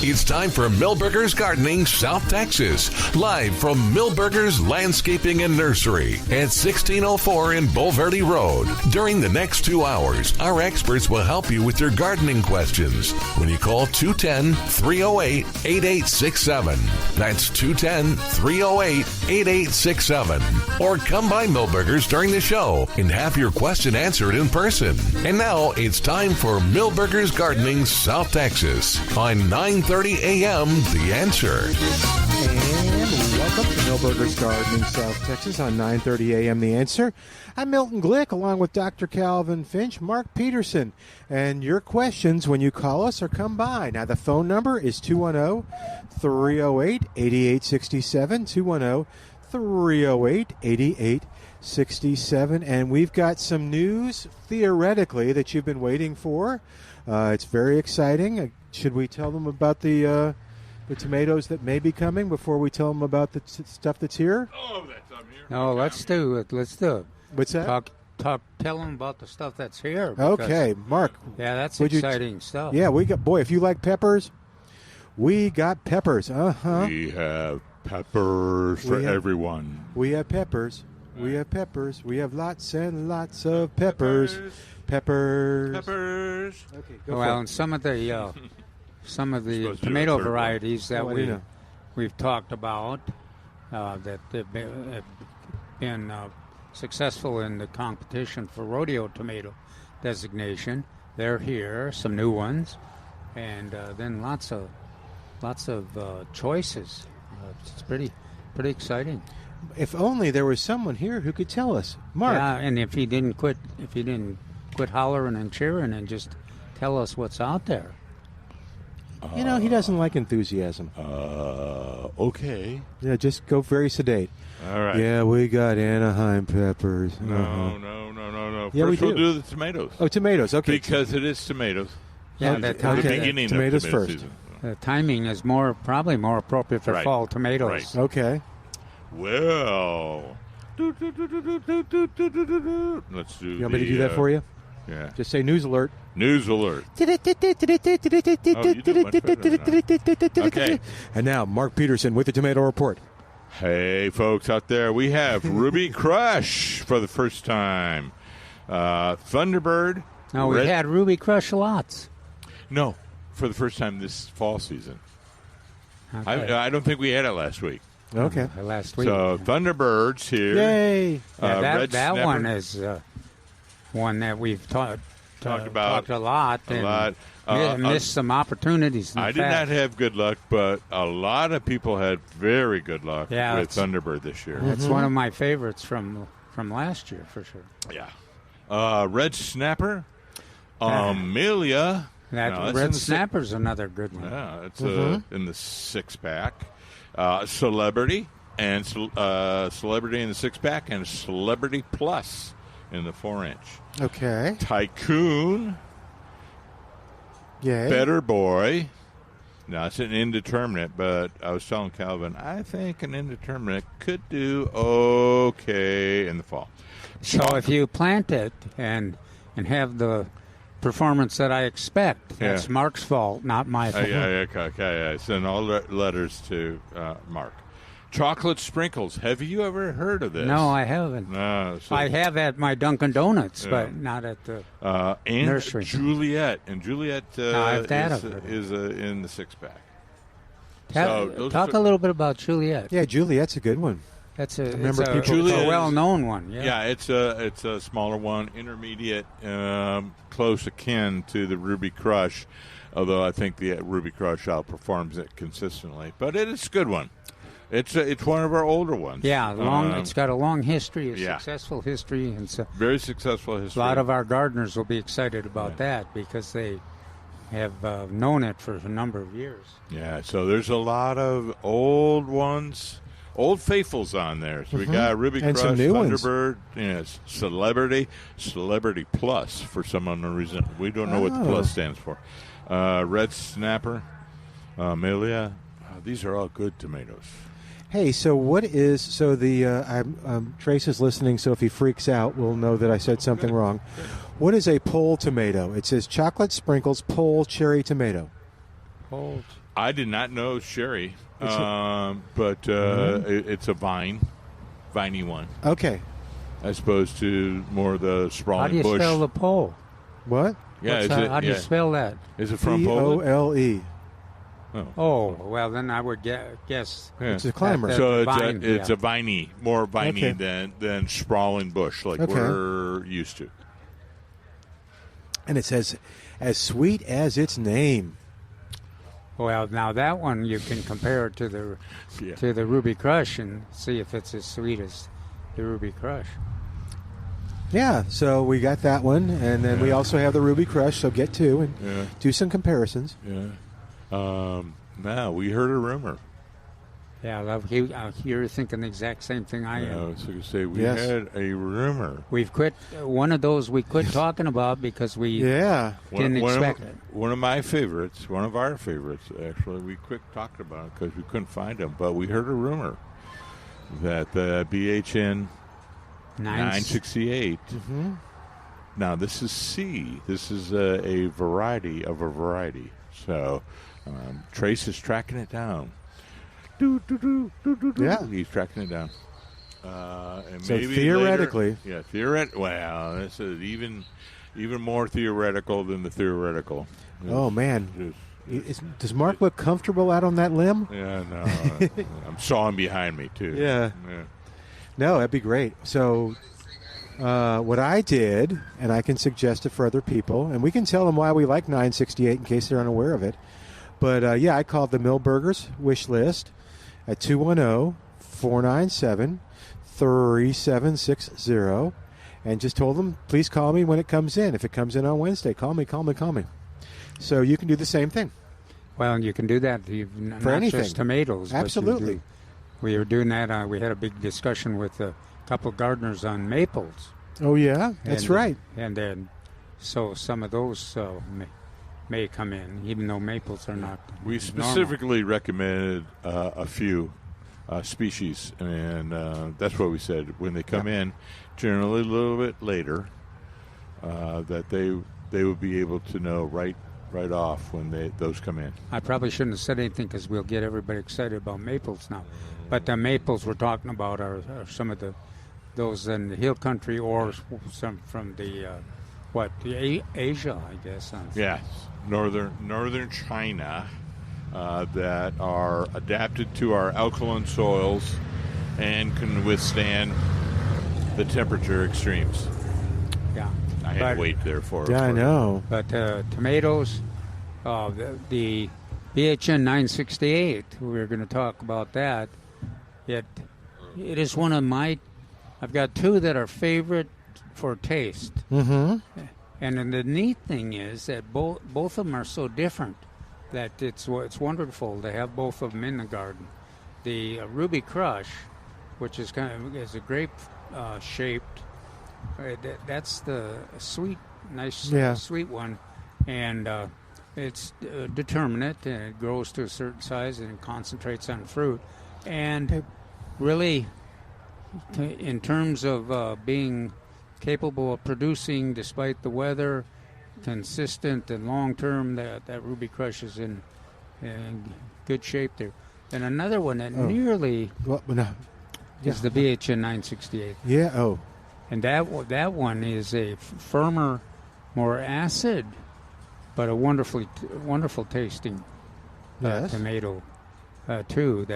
It's time for Milberger's Gardening South Texas, live from Milberger's Landscaping and Nursery at 1604 in Bulverde Road. During the next 2 hours, our experts will help you with your gardening questions when you call 210-308-8867. That's 210-308-8867. Or come by Milberger's during the show and have your question answered in person. And now it's time for Milberger's Gardening South Texas on 9:30 a.m. The Answer. And welcome to Milberger's Gardening South Texas on 9:30 a.m. The Answer. I'm Milton Glueck along with Dr. Calvin Finch, Mark Peterson. And your questions when you call us or come by. Now the phone number is 210-308-8867, 210-308-8867. And we've got some news, theoretically, that you've been waiting for. It's very exciting. Should we tell them about the tomatoes that may be coming before we tell them about the stuff that's here? Oh, that's up here. No, let's do it. Let's do it. What's that? Tell them about the stuff that's here. Okay, Mark. Yeah, that's exciting stuff. Yeah, we got, boy, if you like peppers, we got peppers. Uh-huh. We have peppers for everyone. We have peppers. We have peppers. We have lots and lots of peppers. Peppers. Okay, go for it. And some of the tomato varieties that we've talked about that have been successful in the competition for rodeo tomato designation. They're here, some new ones, and then lots of choices. It's pretty exciting. If only there was someone here who could tell us, Mark. Yeah, and if he didn't quit hollering and cheering and just tell us what's out there. You know, he doesn't like enthusiasm. Okay. Yeah, just go very sedate. All right. Yeah, we got Anaheim peppers. No. Yeah, First, we we'll do do the tomatoes. Oh, tomatoes. Okay. Because it is tomatoes. Yeah, The okay. beginning Tomatoes of tomato first. season. The timing is probably more appropriate for fall tomatoes. Right. Okay. Well, let's do. You want me to do that for you? Yeah. Just say news alert. News alert. Oh, you do much better than that. Okay. And now, Mark Peterson with the Tomato Report. Hey, folks out there, we have Ruby Crush for the first time. Thunderbird. No, we had Ruby Crush lots. No, for the first time this fall season. Okay. I don't think we had it last week. Okay. Last week. So Thunderbird's here. Yay. That one is one that we've talked about a lot. A lot. Missed some opportunities. I did not have good luck, but a lot of people had very good luck with Thunderbird this year. That's one of my favorites from last year, for sure. Yeah. Red Snapper, Amelia. Red Snapper's another good one. Yeah, it's in the 6-pack. Celebrity and Celebrity in the 6-pack and Celebrity Plus in the 4-inch. Okay. Tycoon. Yay. Better Boy. Now, it's an indeterminate, but I was telling Calvin, I think an indeterminate could do okay in the fall. So if you plant it and have the performance that I expect, that's Mark's fault, not my fault. Okay. Send all letters to Mark. Chocolate Sprinkles. Have you ever heard of this? No, I haven't. No, I have at my Dunkin' Donuts, but not at the and nursery. Juliet. And Juliet is in the 6-pack. Talk a little bit about Juliet. Yeah, Juliet's a good one. That's a well-known one. Yeah, it's a smaller one, intermediate, close akin to the Ruby Crush, although I think the Ruby Crush outperforms it consistently. But it's a good one. It's one of our older ones. Yeah, it's got a long history, successful history, and so very successful history. A lot of our gardeners will be excited about that because they have known it for a number of years. Yeah, so there's a lot of old ones. Old faithfuls on there. So we got Ruby and Crush, some new Thunderbird, Celebrity Plus for some unknown reason. We don't know what the plus stands for. Red Snapper, Amelia. These are all good tomatoes. Hey, so Trace is listening, so if he freaks out, we'll know that I said something wrong. What is a pole tomato? It says chocolate sprinkles pole cherry tomato. Cold. I did not know sherry, but it's a viney one. Okay. As opposed to more of the sprawling How do you bush. spell the pole? What? Yeah, How do you spell that? Is it from Poland? P-O-L-E. Oh, well, then I would guess. Yeah. It's a climber. So vine, it's a viney, more viney Okay. than sprawling bush like we're used to. And it says, as sweet as its name. Well, now that one you can compare to the Ruby Crush and see if it's as sweet as the Ruby Crush. Yeah, so we got that one, and then we also have the Ruby Crush, so get two and do some comparisons. Yeah. Now, we heard a rumor. Yeah, you're thinking the exact same thing I am. I was going to say, we had a rumor. We've quit, one of those we quit talking about because we didn't expect it. One of my favorites, one of our favorites, actually, we quit talking about it because we couldn't find them. But we heard a rumor that the BHN 968. Mm-hmm. Now, this is C. This is a variety of a variety. So, Trace is tracking it down. Yeah. He's tracking it down. And so maybe theoretically. Well, this is even more theoretical than the theoretical. Oh, man. Does Mark look comfortable out on that limb? Yeah, no. I'm sawing behind me, too. Yeah. No, that'd be great. So what I did, and I can suggest it for other people, and we can tell them why we like 968 in case they're unaware of it. But, I called the Millburgers wish list at 210-497-3760 and just told them, please call me when it comes in. If it comes in on Wednesday, call me. So you can do the same thing. Well, you can do that for not anything. Just tomatoes. Absolutely. We were doing that. We had a big discussion with a couple of gardeners on maples. Oh, yeah? That's right. And then, so some of those may come in, even though maples are not. We specifically recommended a few species, and that's what we said. When they come in, generally a little bit later, that they would be able to know right off when those come in. I probably shouldn't have said anything because we'll get everybody excited about maples now. But the maples we're talking about are some of those in the hill country or some from the Asia, I guess. Yes, northern China that are adapted to our alkaline soils and can withstand the temperature extremes. Yeah. I had to wait there for it. Yeah, I know. But tomatoes, the BHN 968, we're going to talk about that. It is one of my, I've got two that are favorite for taste. Mm-hmm. And then the neat thing is that both of them are so different that it's wonderful to have both of them in the garden. The Ruby Crush, which is is a grape shaped. That's the sweet one, and it's determinate, and it grows to a certain size and it concentrates on fruit. And really, in terms of being capable of producing despite the weather, consistent and long term, that Ruby Crush is in good shape there. And another one that nearly is the BHN 968. Yeah. Oh. And that one is a firmer, more acid, but a wonderful tasting tomato too.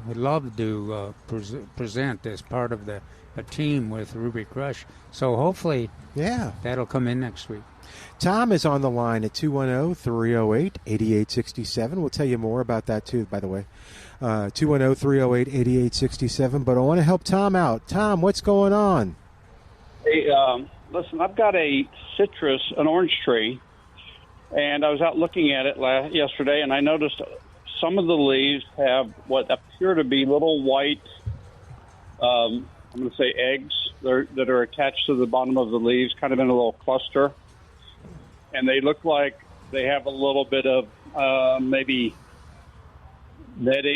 We love to present as part of a team with Ruby Crush. So hopefully, that'll come in next week. Tom is on the line at 210-308-8867. We'll tell you more about that too, by the way. 210-308-8867. But I want to help Tom out. Tom, what's going on? Hey, listen, I've got an orange tree, and I was out looking at it yesterday, and I noticed some of the leaves have what appear to be little white, I'm going to say eggs that are attached to the bottom of the leaves, kind of in a little cluster. And they look like they have a little bit of maybe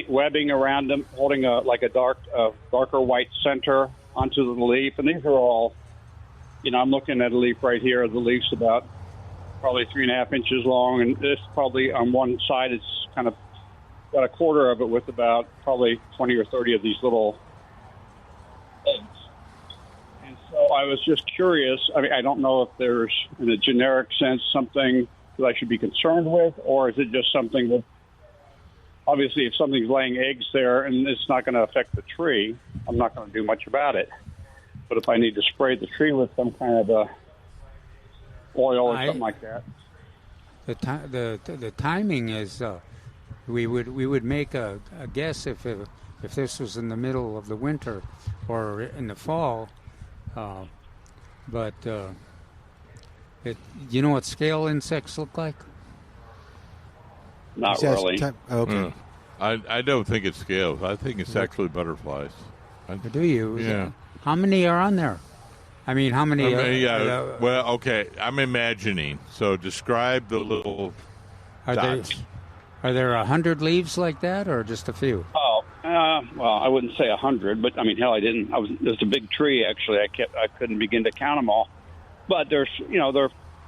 webbing around them, holding a darker white center onto the leaf. And these are all, I'm looking at a leaf right here. The leaf's about probably 3.5 inches long, and this probably on one side it's kind of got a quarter of it with about probably 20 or 30 of these little eggs. And so I was just curious. I mean, I don't know if there's, in a generic sense, something that I should be concerned with, or is it just something that, obviously, if something's laying eggs there and it's not going to affect the tree, I'm not going to do much about it. But if I need to spray the tree with some kind of a oil or something like that. The timing is we would make a guess if this was in the middle of the winter or in the fall, but you know what scale insects look like? Not really. Okay. I don't think it's scales. I think it's actually butterflies. Do you? Yeah. How many are on there? I mean, how many? Well, okay. I'm imagining. So describe the little dots. Are there 100 leaves like that, or just a few? Oh, well, I wouldn't say 100, but I mean, hell, I didn't. There's a big tree actually. I couldn't begin to count them all, but they're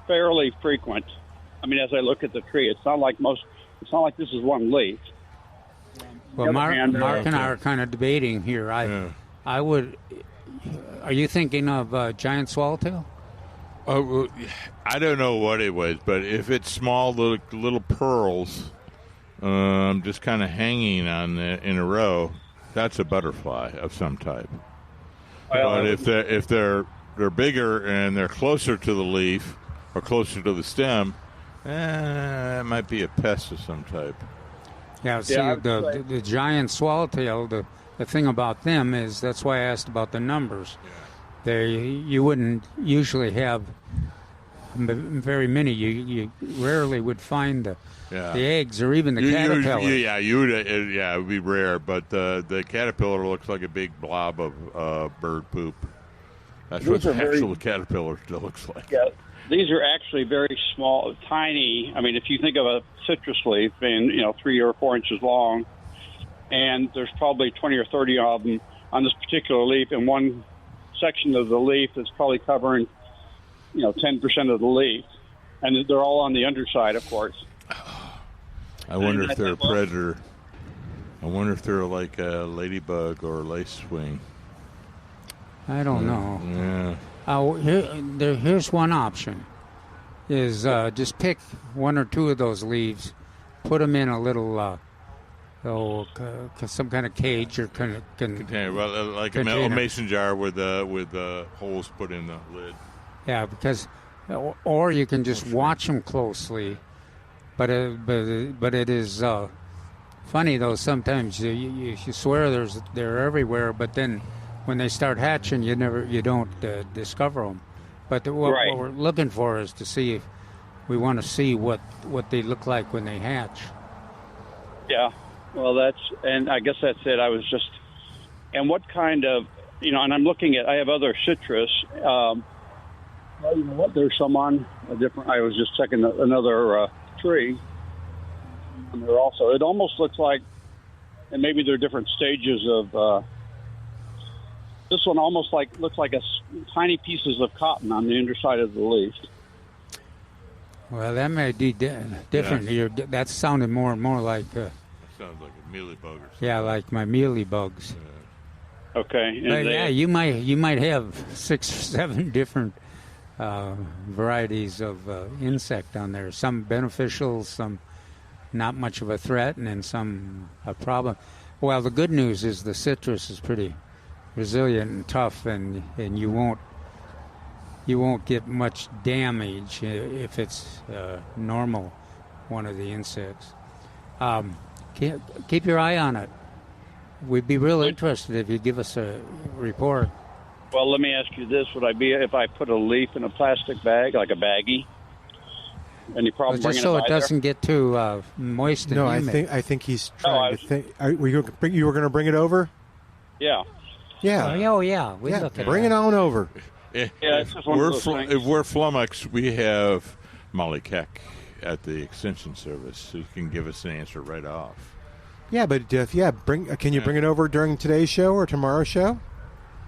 fairly frequent. I mean, as I look at the tree, it's not like this is one leaf. Well, Mark and I are kind of debating here. I would. Are you thinking of giant swallowtail? Oh, I don't know what it was, but if it's small little pearls, just kind of hanging on in a row, that's a butterfly of some type. Well, but if they're bigger and they're closer to the leaf or closer to the stem, it might be a pest of some type. Yeah. See, the giant swallowtail. The thing about them is that's why I asked about the numbers. Yeah. You wouldn't usually have very many. You rarely would find the eggs or even the caterpillar. It would be rare. But the caterpillar looks like a big blob of bird poop. That's what the actual caterpillar looks like. Yeah, these are actually very small, tiny. I mean, if you think of a citrus leaf being 3 or 4 inches long, and there's probably 20 or 30 of them on this particular leaf, and one section of the leaf is probably covering, 10% of the leaf, and they're all on the underside, of course. I wonder if they're a predator. I wonder if they're like a ladybug or a lacewing. I don't know. Yeah. Here's one option: is just pick one or two of those leaves, put them in a little. Some kind of cage or container, well, like a mason jar with holes put in the lid. Yeah, because or you can just watch them closely, but it is funny though. Sometimes you swear they're everywhere, but then when they start hatching, you don't discover them. But what we're looking for is to see if we want to see what they look like when they hatch. Yeah. Well, and I guess that's it. I was just, and what kind of, and I'm looking at, I have other citrus. There's some on a different, I was just checking another tree. And there also, it almost looks like, and maybe there are different stages of, this one almost looks like tiny pieces of cotton on the underside of the leaf. Well, that may be different. Yeah. That's sounding more and more like... sounds like a mealybug or something. Yeah, like my mealybugs. Yeah. Okay. But you might have 6 or 7 different varieties of insect on there. Some beneficial, some not much of a threat, and then some a problem. Well, the good news is the citrus is pretty resilient and tough, and you won't get much damage if it's normal, one of the insects. Keep your eye on it. We'd be real interested if you give us a report. Well, let me ask you this. Would I be, if I put a leaf in a plastic bag, like a baggie, any problem bringing it by there? Just so it doesn't get too moist and humid. I think he's trying to think. You were going to bring it over? Yeah. Yeah. Yeah. We look at bring it on over. It's just one of those things. If we're flummoxed, we have Molly Keck at the Extension Service, who can give us an answer right off. Yeah, but can you bring it over during today's show or tomorrow's show?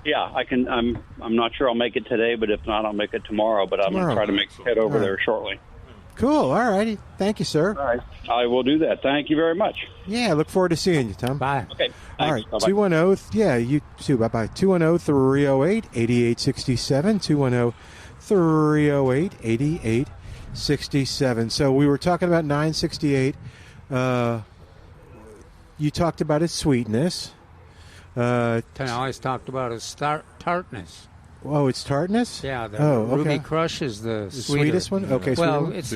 Yeah, I can. I'm not sure I'll make it today, but if not, I'll make it tomorrow. But I'm going to try to head over there shortly. Cool. All righty. Thank you, sir. All right. I will do that. Thank you very much. Yeah, I look forward to seeing you, Tom. Bye. Okay. All right. Bye-bye. 210. Yeah, you too. Bye-bye. 210-308-8867. 210-308-8867. So we were talking about 968. You talked about its sweetness. I always talked about its tartness. Oh, it's tartness? Yeah, the okay. Ruby Crush is the sweetest one? Okay, well, that's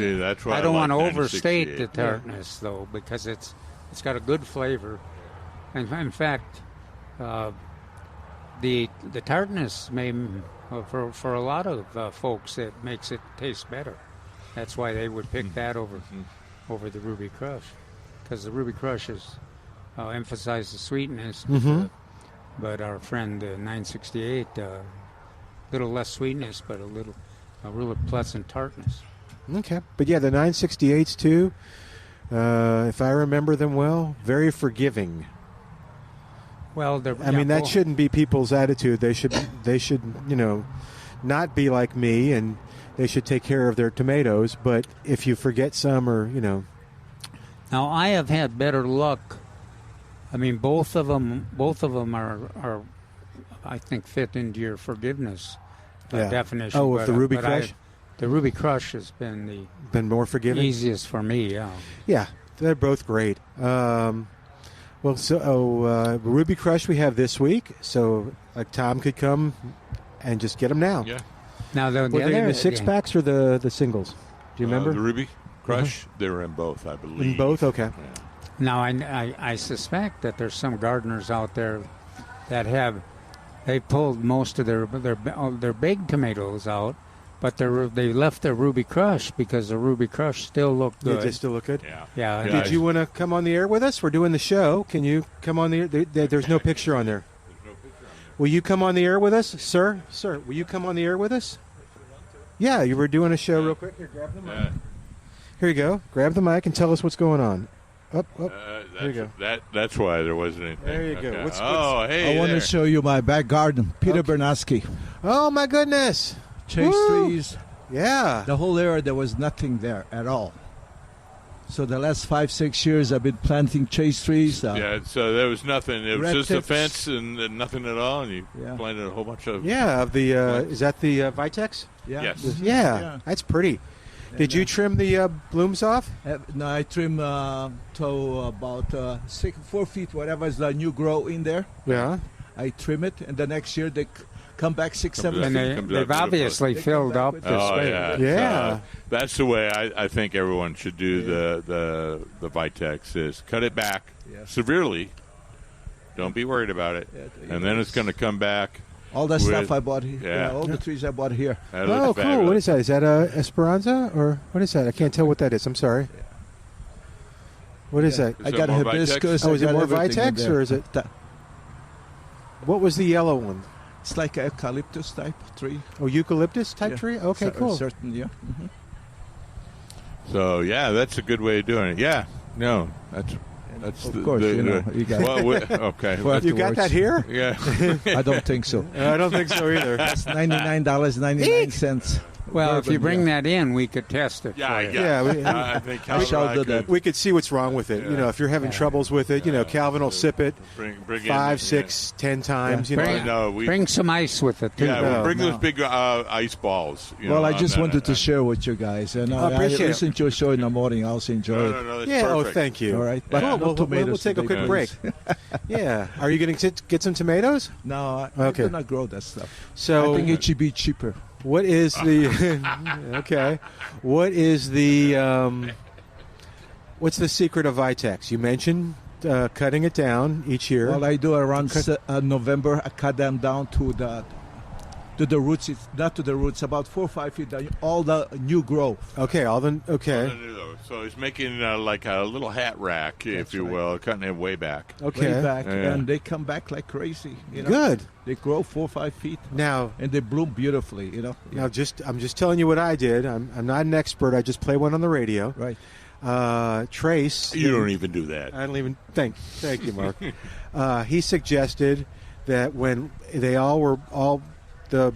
why I don't want to like overstate the tartness, though, because it's got a good flavor. And in fact, the tartness may, for a lot of folks, it makes it taste better. That's why they would pick that over the Ruby Crush, because the Ruby Crush is emphasize the sweetness. But our friend 968. Little less sweetness, but a really pleasant tartness. Okay. But yeah, the 968s too, if I remember them well, very forgiving. Well, that shouldn't be people's attitude. They should, not be like me, and they should take care of their tomatoes. But if you forget some, or Now, I have had better luck. I mean, both of them are I think fit into your forgiveness definition. Oh, with the Ruby Crush? The Ruby Crush has been more forgiving? Easiest for me, yeah. Yeah, they're both great. Ruby Crush we have this week, so Tom could come and just get them now. Yeah. Now, were they in the six-packs or the singles? Do you remember? The Ruby Crush, they were in both, I believe. In both? Okay. Yeah. Now, I suspect that there's some gardeners out there that they pulled most of their big tomatoes out, but they left their Ruby Crush because the Ruby Crush still looked good. They still look good? Yeah. Did you want to come on the air with us? We're doing the show. Can you come on the air? There's no picture on there. Will you come on the air with us, sir? Sir, will you come on the air with us? Yeah, you were doing a show real quick. Here, grab the mic. Here you go. Grab the mic and tell us what's going on. Up. There you go. That's why there wasn't anything. There you go. Hey, I want to show you my back garden. Peter Bernowski. Oh, my goodness. Chase trees. Yeah. The whole area, there was nothing there at all. So the last 5-6 years, I've been planting chase trees. So there was nothing. It was just tips. a fence and nothing at all, and you planted a whole bunch of... Yeah, is that the Vitex? Yeah. Yes. Yeah, that's pretty. Did you trim the blooms off? No, I trim to about 4 feet, whatever is the new grow in there. Yeah. I trim it, and the next year they come back 6-7 feet. And they've obviously filled up this way. Yeah. That's the way I think everyone should do the Vitex is cut it back severely. Don't be worried about it. And then it's going to come back. All the stuff I bought here. Yeah. All the trees I bought here. Oh, cool. What is that? Is that Esperanza? Or what is that? I can't tell what that is. I'm sorry. What is that? I got a hibiscus. Oh, is it more Vitex or is it? What was the yellow one? It's like a eucalyptus type tree. Oh, eucalyptus type tree? Okay, cool. Certain, yeah. Mm-hmm. So, that's a good way of doing it. Yeah. No, that's of course, you got it. Okay. You got that here? Yeah. I don't think so. I don't think so either. That's $99.99. Well, if you bring that in, we could test it. I think I shall do that. We could see what's wrong with it. Yeah. If you're having troubles with it, Calvin will sip it bring 5, 6, 10 times. Bring some ice with it, too. Yeah, bring those big ice balls. I just wanted to share with you guys. And I listen to your show in the morning. I also enjoy it. No, that's perfect. Thank you. All right. But we'll take a quick break. Yeah. Are you going to get some tomatoes? No, I do not grow that stuff. So I think it should be cheaper. What is the okay? What is the what's the secret of Vitex? You mentioned cutting it down each year. Well, I do around November. I cut them down to the roots. It's not to the roots. About 4 or 5 feet down. All the new growth. Okay. So he's making like a little hat rack, if you will, cutting it way back. Okay. Way back, and they come back like crazy. Good. They grow 4 or 5 feet now, and they bloom beautifully. Now, I'm just telling you what I did. I'm not an expert. I just play one on the radio. Right. Trace. You don't even do that. I don't even thank you, Mark. He suggested that when all the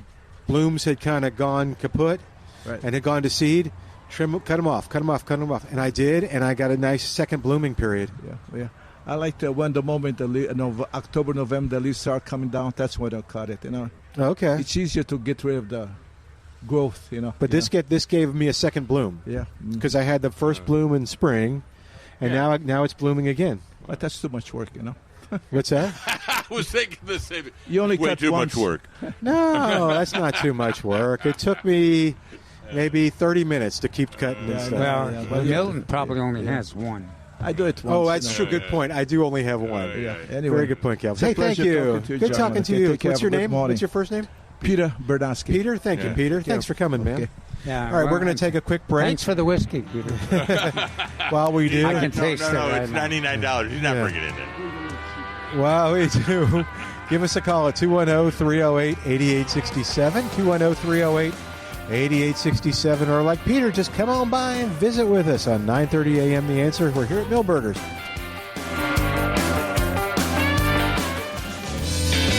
blooms had kind of gone kaput and had gone to seed, cut them off. And I did, and I got a nice second blooming period. Yeah. I like when the moment October, November, the leaves start coming down. That's when I'll cut it. Okay. It's easier to get rid of the growth. But this gave me a second bloom. Yeah. Because I had the first bloom in spring, and now it's blooming again. But that's too much work. What's that? I was thinking the same. You only way cut too once. much work. No, that's not too much work. It took me maybe 30 minutes to keep cutting and stuff. Well, Milton probably only has one. I do it once. Oh, that's true. Good point. I do only have one. Anyway, very good point, Calvin. Hey, thank you. Good talking to you. What's your name? What's your first name? Peter Berdansky. Peter, thank you, Peter. Thanks for coming, man. Yeah, all right, we're going to take a quick break. Thanks for the whiskey, Peter. While we do. I can taste it. No, right it's now. $99. He's not bringing it in. Well, we do. Give us a call at 210-308-8867, 210-308-8867, or like Peter, just come on by and visit with us on 9:30 a.m. The Answer. We're here at Millburgers.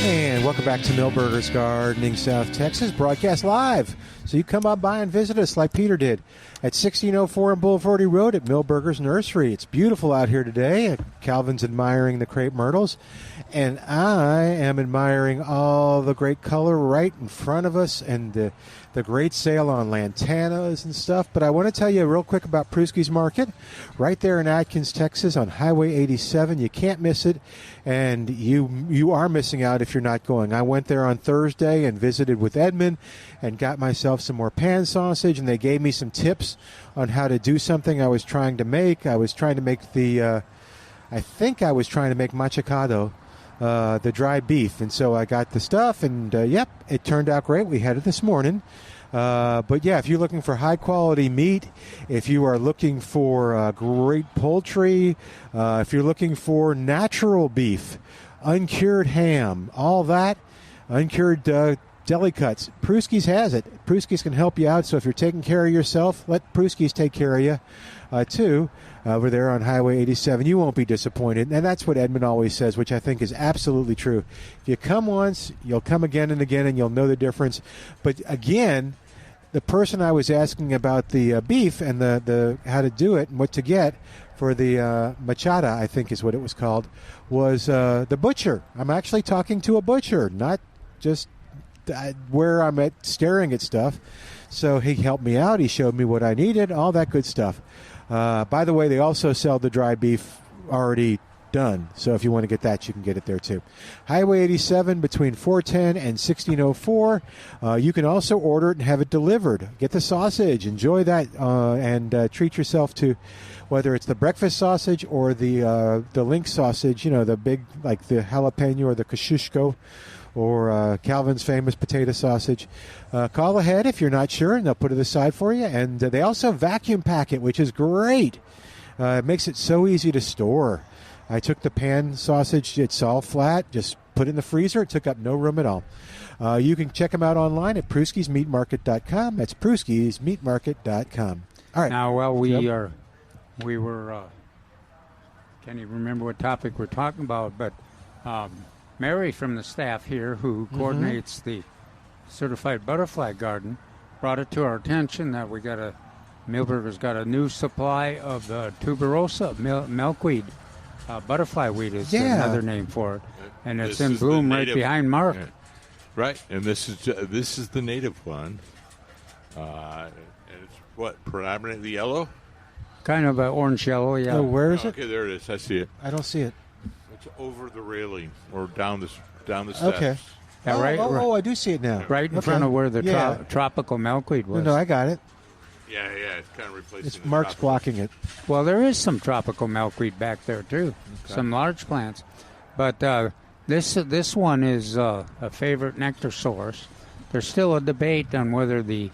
And welcome back to Millburgers Gardening, South Texas, broadcast live. So you come on by and visit us like Peter did at 1604 Boulevardy Road at Millburgers Nursery. It's beautiful out here today. Calvin's admiring the crepe myrtles, and I am admiring all the great color right in front of us and the great sale on lantanas and stuff. But I want to tell you real quick about Prusky's Market right there in Atkins, Texas on Highway 87. You can't miss it, and you are missing out if you're not going. I went there on Thursday and visited with Edmund and got myself some more pan sausage, and they gave me some tips on how to do something I was trying to make. I was trying to make machacado, the dry beef. And so I got the stuff, and it turned out great. We had it this morning. But yeah, if you're looking for high-quality meat, if you are looking for great poultry, if you're looking for natural beef, uncured ham, all that, uncured deli cuts, Prusky's has it. Prusky's can help you out, so if you're taking care of yourself, let Prusky's take care of you, too. Over there on Highway 87, you won't be disappointed. And that's what Edmund always says, which I think is absolutely true. If you come once, you'll come again and again, and you'll know the difference. But again, the person I was asking about the beef and the how to do it and what to get for the machada, I think is what it was called, was the butcher. I'm actually talking to a butcher, not just where I'm at staring at stuff. So he helped me out. He showed me what I needed, all that good stuff. By the way, they also sell the dry beef already done. So if you want to get that, you can get it there too. Highway 87 between 410 and 1604. You can also order it and have it delivered. Get the sausage. Enjoy that and treat yourself to whether it's the breakfast sausage or the link sausage, the big, like the jalapeno or the kosciuszko, or Calvin's famous potato sausage. Call ahead if you're not sure, and they'll put it aside for you. And they also vacuum pack it, which is great. It makes it so easy to store. I took the pan sausage. It's all flat. Just put it in the freezer. It took up no room at all. You can check them out online at pruskismeatmarket.com. That's pruskismeatmarket.com. All right. Now, well, we were, can't even remember what topic we're talking about, but Mary from the staff here, who coordinates the Certified Butterfly Garden, brought it to our attention that Millburgers got a new supply of tuberosa milkweed. Butterfly weed is another name for it, and it's in bloom right behind Mark. Yeah. Right, and this is the native one. And it's what, predominantly yellow? Kind of an orange yellow, yeah. Oh, where is it? Okay, there it is. I see it. I don't see it. It's over the railing or down the steps. Okay. Yeah, right. I do see it now. Right in front of where the tropical milkweed was. No, I got it. Yeah, it's kind of replacing. It's Mark's blocking it. Well, there is some tropical milkweed back there too, some large plants, but this one is a favorite nectar source. There's still a debate on whether the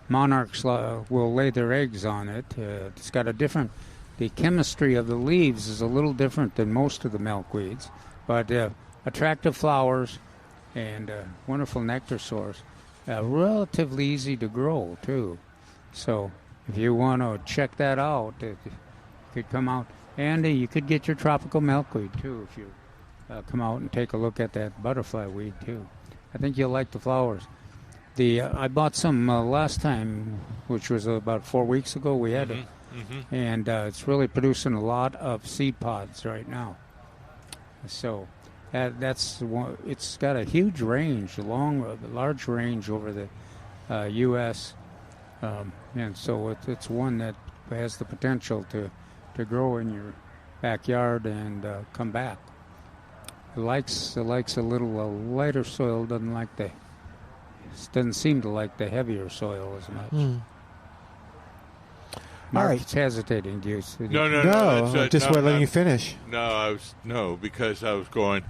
monarchs will lay their eggs on it. It's got the chemistry of the leaves is a little different than most of the milkweeds, but attractive flowers and wonderful nectar source. Relatively easy to grow, too. So if you want to check that out, it could come out. And you could get your tropical milkweed, too, if you come out and take a look at that butterfly weed, too. I think you'll like the flowers. I bought some last time, which was about 4 weeks ago. We had it, and it's really producing a lot of seed pods right now. So that's one. It's got a huge range, large range over the U.S. And so it's one that has the potential to grow in your backyard and come back. It likes a little lighter soil. Doesn't seem to like the heavier soil as much. Mark's hesitating. Do you? No. Just letting you finish. Because I was going.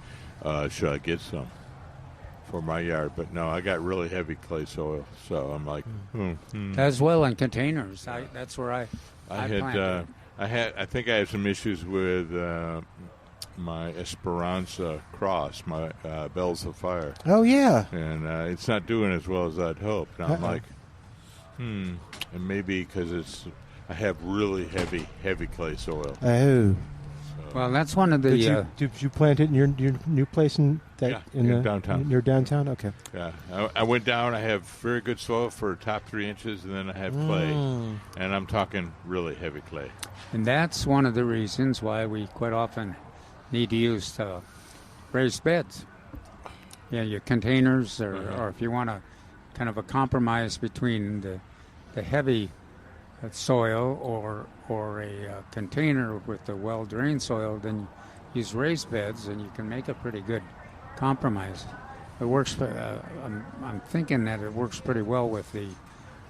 Should I get some for my yard? But no, I got really heavy clay soil, so I'm like, As well in containers. That's where I had. I think I had some issues with my Esperanza cross, my Bells of Fire. Oh yeah. And it's not doing as well as I'd hoped. And I'm like, and maybe because I have really heavy clay soil. Oh. Well, that's one of the. Did you plant it in your new place in downtown? Near downtown, okay. Yeah, I went down. I have very good soil for top 3 inches, and then I have clay, and I'm talking really heavy clay. And that's one of the reasons why we quite often need to use raised beds. Yeah, your containers, or if you want a kind of a compromise between the heavy soil or a container with the well-drained soil, then use raised beds, and you can make a pretty good compromise. It works. I'm thinking that it works pretty well with the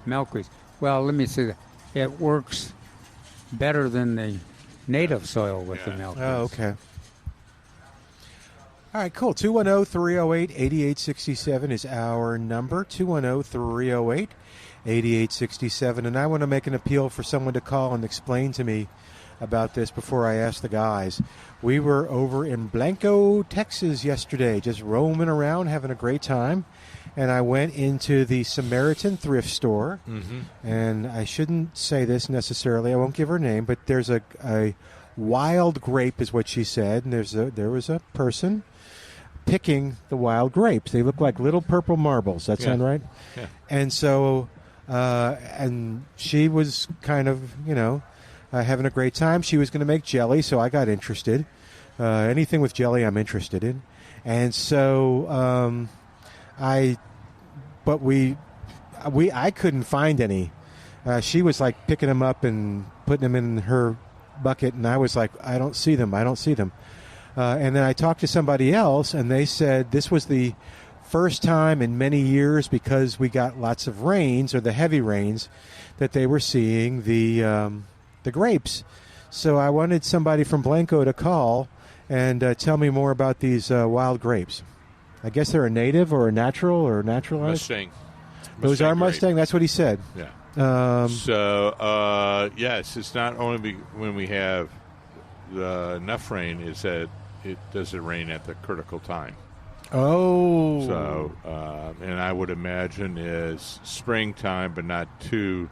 milkweeds. Well, let me say that it works better than the native soil with the milkweeds. Oh, okay. All right, cool. 210-308-8867 is our number. 210-308-8867. And I want to make an appeal for someone to call and explain to me about this before I ask the guys. We were over in Blanco, Texas yesterday, just roaming around, having a great time. And I went into the Samaritan thrift store. And I shouldn't say this necessarily. I won't give her name, but there's a wild grape is what she said. And there was a person picking the wild grapes. They look like little purple marbles. That sound right? Yeah. And so, and she was kind of, having a great time. She was going to make jelly, so I got interested. Anything with jelly I'm interested in. And so I couldn't find any. She was like picking them up and putting them in her bucket, and I was like, I don't see them. And then I talked to somebody else, and they said this was the first time in many years, because we got lots of rains, or the heavy rains, that they were seeing the grapes. So I wanted somebody from Blanco to call and tell me more about these wild grapes. I guess they're a native or a natural or naturalized? Mustang. Those are Mustang? That's what he said. Yeah. Yes, it's not only when we have enough rain, is that it doesn't rain at the critical time. Oh. So, and I would imagine is springtime, but not too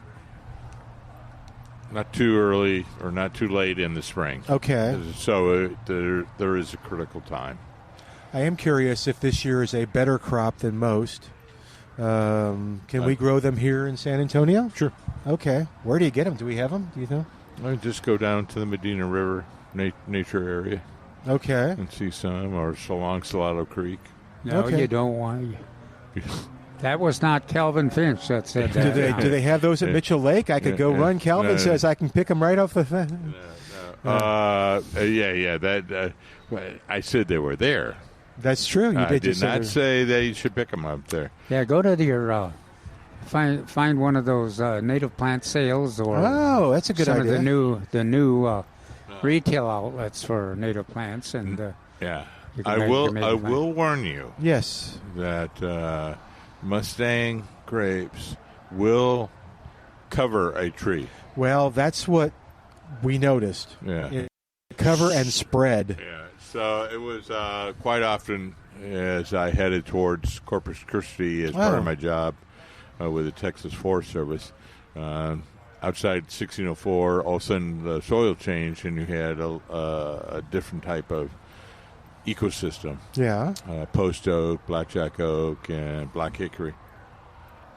early or not too late in the spring. Okay. So there is a critical time. I am curious if this year is a better crop than most. Can we grow them here in San Antonio? Sure. Okay. Where do you get them? Do we have them? Do you know? I just go down to the Medina River nature area. Okay. And see some, or along Salado Creek. No, you don't want. That was not Calvin Finch that said that. Do they have those at Mitchell Lake? I could go run. Calvin says I can pick them right off the fence. That I said they were there. That's true. You did not say that you should pick them up there. Yeah, go to your find one of those native plant sales, or that's a good idea. Some of the new retail outlets for native plants, and I will warn you. Yes, that Mustang grapes will cover a tree. Well, that's what we noticed. Yeah, cover and spread. Yeah. So it was quite often as I headed towards Corpus Christi as part of my job with the Texas Forest Service. Outside 1604, all of a sudden the soil changed, and you had a different type of ecosystem. Yeah. Post oak, blackjack oak, and black hickory.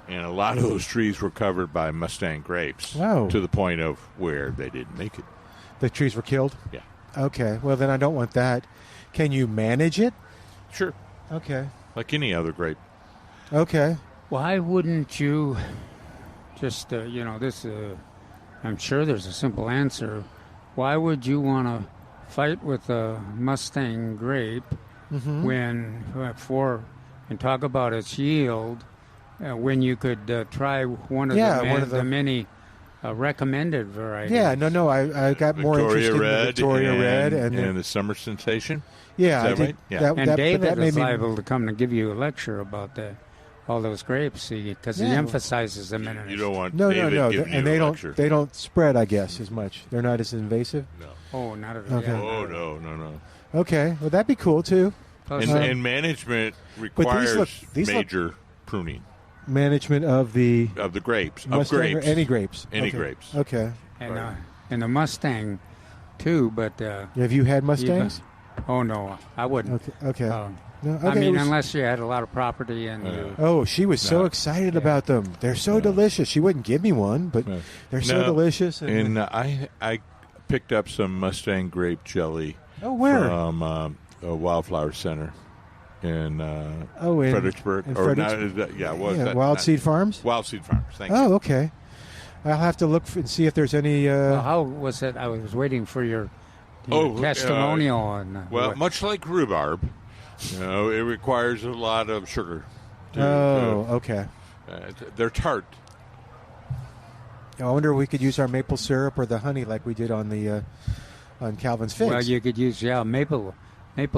And a lot of those trees were covered by Mustang grapes to the point of where they didn't make it. The trees were killed? Yeah. Okay. Well, then I don't want that. Can you manage it? Sure. Okay. Like any other grape. Okay. Why wouldn't you just, this, I'm sure there's a simple answer. Why would you want to fight with a Mustang grape when, and talk about its yield, when you could try one of the many recommended varieties? Yeah, no, I got more interested in the Victoria Red and the Summer Sensation. Yeah, I did. Right? Yeah. And David is liable to come to give you a lecture about all those grapes, because he emphasizes them in it. You don't want no, and they don't spread, I guess, as much. They're not as invasive. No. Oh, not at all. Okay. Oh, no. Okay, well that'd be cool too. And management requires major pruning. Management of the grapes. Mustang, or any grapes. Grapes. Okay. And the Mustang too, but have you had Mustangs? Oh no, I wouldn't. Okay. No, I mean, unless you had a lot of property and. She was so excited about them. They're so delicious. She wouldn't give me one, but they're so delicious. And I picked up some Mustang grape jelly. Oh, where? From a Wildflower Center in Fredericksburg. Wild Seed Farms? Wild Seed Farms, thank you. Oh, okay. I'll have to look and see if there's any... how was it? I was waiting for your testimonial on... much like rhubarb, it requires a lot of sugar. Okay. They're tart. I wonder if we could use our maple syrup or the honey like we did on the on Calvin's figs. Well, you could use maple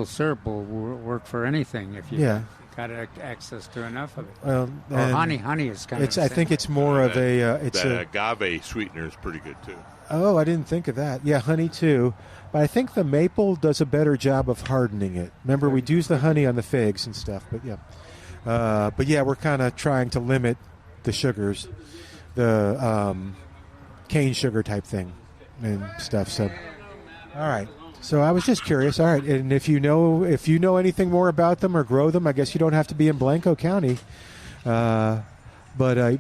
syrup will work for anything if you got access to enough of it. Or honey is kind of. I think it's more of a. The agave sweetener is pretty good too. Oh, I didn't think of that. Yeah, honey too, but I think the maple does a better job of hardening it. Remember, we'd use the honey on the figs and stuff, but we're kind of trying to limit the sugars, the cane sugar type thing and stuff. So. All right. So I was just curious. All right, and if you know anything more about them or grow them, I guess you don't have to be in Blanco County. But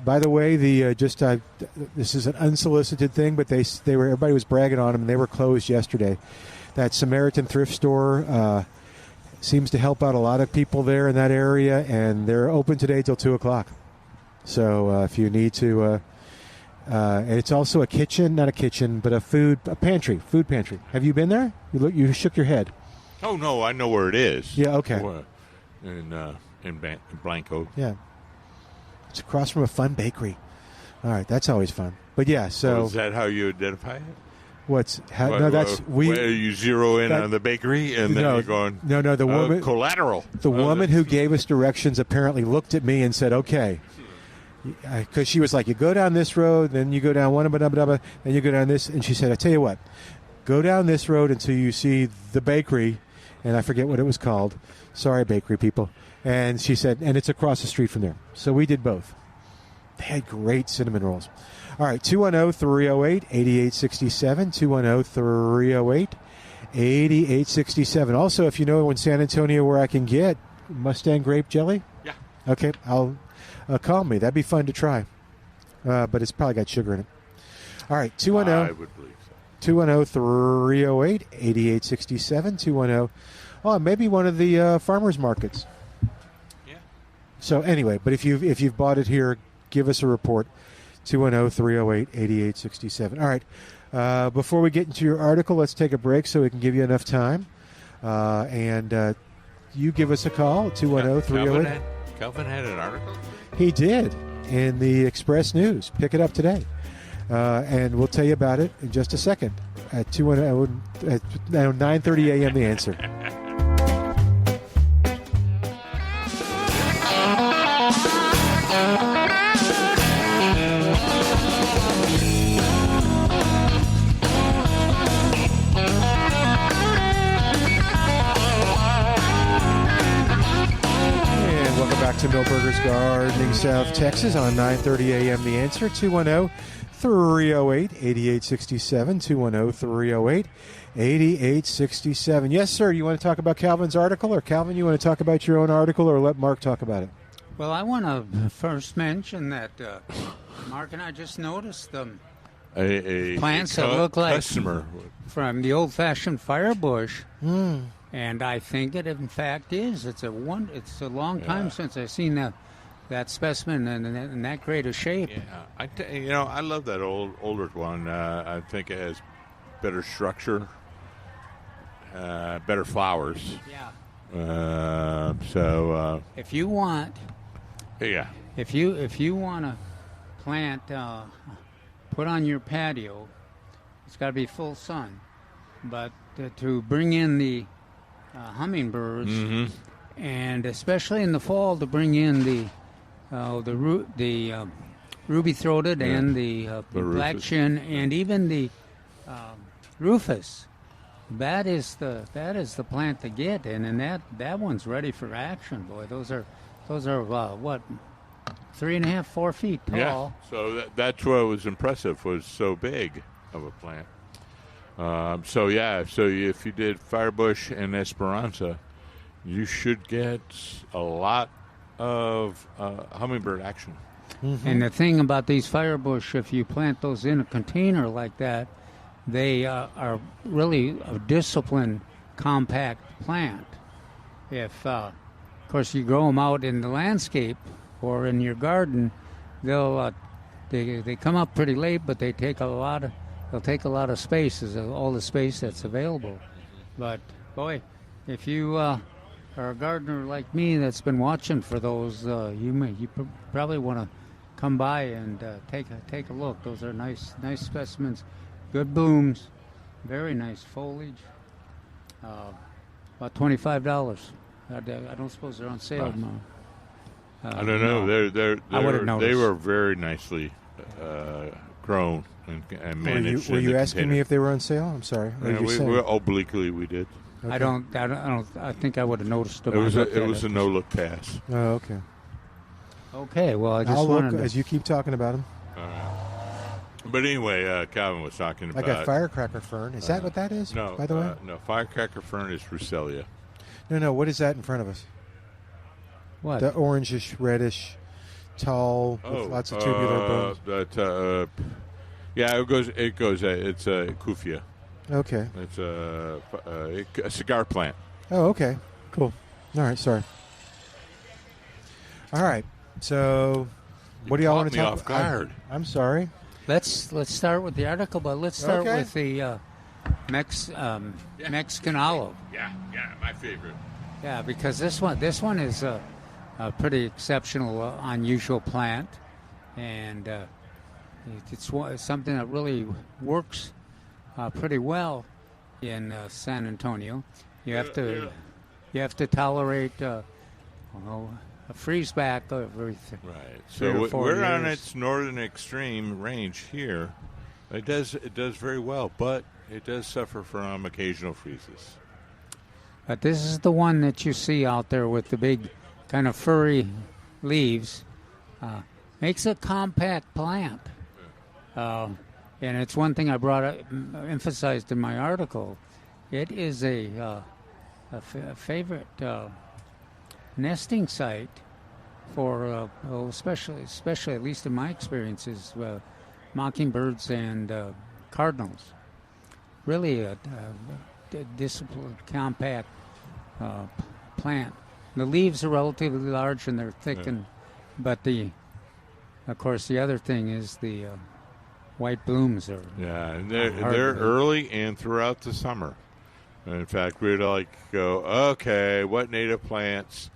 by the way, this is an unsolicited thing, but everybody was bragging on them, and they were closed yesterday. That Samaritan thrift store seems to help out a lot of people there in that area, and they're open today till 2:00. So if you need to. It's also a kitchen, not a kitchen, but a food pantry. Have you been there? You shook your head. Oh no, I know where it is. Yeah, okay. In Blanco. Yeah, it's across from a fun bakery. All right, that's always fun. But yeah, so is that how you identify it? Where you zero in on the bakery and then you're going. No, the woman collateral. The woman who gave us directions apparently looked at me and said, "Okay." Because she was like, you go down this road, then you go down one, then you go down this. And she said, I tell you what, go down this road until you see the bakery. And I forget what it was called. Sorry, bakery people. And she said, and it's across the street from there. So we did both. They had great cinnamon rolls. All right, 210-308-8867, 210-308-8867. Also, if you know in San Antonio where I can get Mustang grape jelly. Yeah. Okay, call me. That'd be fun to try. But it's probably got sugar in it. All right, 210. I would believe so. 210-308-8867, 210. Oh, maybe one of the farmers markets. Yeah. So anyway, but if you've bought it here, give us a report. 210-308-8867. All right. Before we get into your article, let's take a break so we can give you enough time. And you give us a call at 210-308. Calvin had an article? He did in the Express News. Pick it up today. And we'll tell you about it in just a second at 9:30 a.m. The Answer. Back to Milberger's Gardening, South Texas on 9:30 a.m. The Answer, 210-308-8867, 210-308-8867. Yes, sir. You want to talk about Calvin's article, or Calvin, you want to talk about your own article, or let Mark talk about it? Well, I want to first mention that Mark and I just noticed a plants that look like customer from the old-fashioned firebush, and I think it in fact is. It's a long time since I've seen that specimen in that great a shape. Yeah, I love that older one. I think it has better structure, better flowers. Yeah. If you want, if you want to plant, put on your patio, it's got to be full sun. But to bring in the hummingbirds, and especially in the fall, to bring in the ruby-throated and the black chin, and even the rufus. That is the plant to get, and that one's ready for action, boy. Those are what, 3.5, 4 feet tall. Yeah. So that's what was impressive, was so big of a plant. So if you did firebush and Esperanza, you should get a lot of hummingbird action. Mm-hmm. And the thing about these firebush, if you plant those in a container like that, they are really a disciplined, compact plant. If, of course, you grow them out in the landscape or in your garden, they come up pretty late, but they'll take a lot of space, all the space that's available. But boy, if you are a gardener like me that's been watching for those, you probably want to come by and take a look. Those are nice specimens. Good blooms, very nice foliage. About $25. I don't suppose they're on sale now. I don't know. No. They were very nicely grown and managed. Were you asking me if they were on sale? I'm sorry. Obliquely we did. Okay. I think I would have noticed them. It was a no-look pass. Oh, okay. Okay. Well, I just I'll wanted look as you keep talking about them. But anyway, Calvin was talking about. I got firecracker fern. Is that what that is? No. By the way, no. Firecracker fern is Rucelia. No. What is that in front of us? What? The orangish, reddish, tall, with lots of tubular bones. It goes. It's a kufia. Okay. It's a cigar plant. Oh, okay. Cool. All right. Sorry. All right. So, what do y'all want to talk off guard. I'm sorry. Let's start with the article, but let's start with the Mexican olive. Yeah, my favorite. Yeah, because this one is a pretty exceptional, unusual plant, and it's something that really works pretty well in San Antonio. You have to tolerate a freeze back every right. So we're on its northern extreme range here. It does very well, but it does suffer from occasional freezes. But this is the one that you see out there with the big kind of furry leaves. Makes a compact plant. And it's one thing I emphasized in my article. It is a favorite nesting site for, especially at least in my experiences, mockingbirds and cardinals. Really a disciplined, compact plant. The leaves are relatively large and they're thick, but of course the other thing is the white blooms are. Yeah, and they're early and throughout the summer. In fact, we'd go, okay, what native plants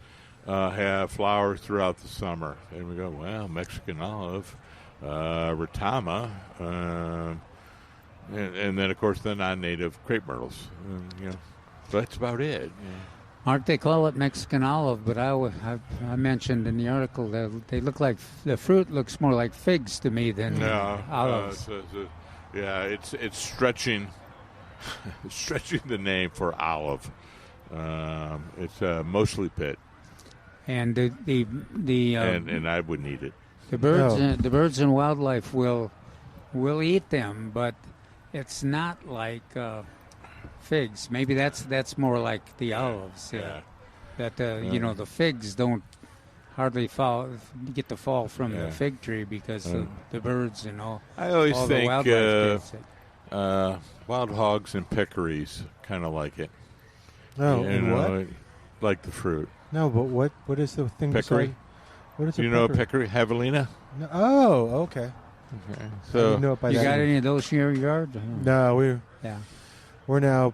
have flowers throughout the summer? And we go, well, Mexican olive, retama, and then, of course, the non-native crepe myrtles. So that's about it. Yeah. Mark, they call it Mexican olive, but I mentioned in the article that they look like, the fruit looks more like figs to me than olives. It's stretching the name for olive. It's mostly pit. And and I wouldn't eat it. The birds and wildlife will eat them, but it's not like figs. Maybe that's more like the olives. Yeah. That the figs don't hardly get the fall from the fig tree because of the birds and all. I always all think the wildlife wild hogs and peccaries kind of like it. Oh, and what? Like the fruit. No, but what is the thing? Peccary. What is Do you know peccary? Javelina? No, oh, okay. Okay. So you got any of those in your yard? No, we're now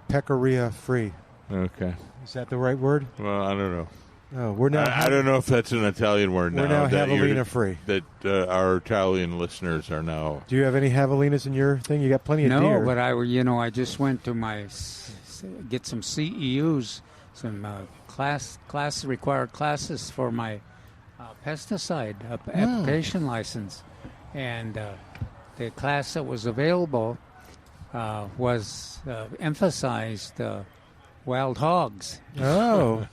peccaria free. Okay. Is that the right word? Well, I don't know. No, we're now. I don't know if that's an Italian word now. We're now javelina free. That our Italian listeners are now. Do you have any javelinas in your thing? You got plenty of deer. No, but I just went to get some CEUs, some required classes for my pesticide application license, and the class that was available was emphasized wild hogs. Oh.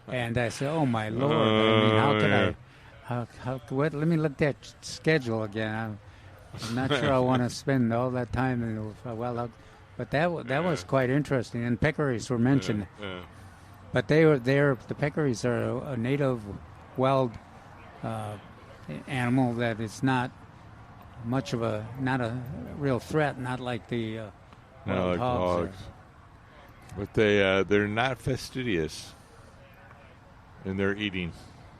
And I said, "Oh my Lord! I mean, how could I? Let me look at that schedule again. I'm not sure I want to spend all that time in wild hogs." But that was quite interesting. And peccaries were mentioned, but the peccaries are a native wild animal that is not a real threat, not like the wild hogs. But they're not fastidious in their eating.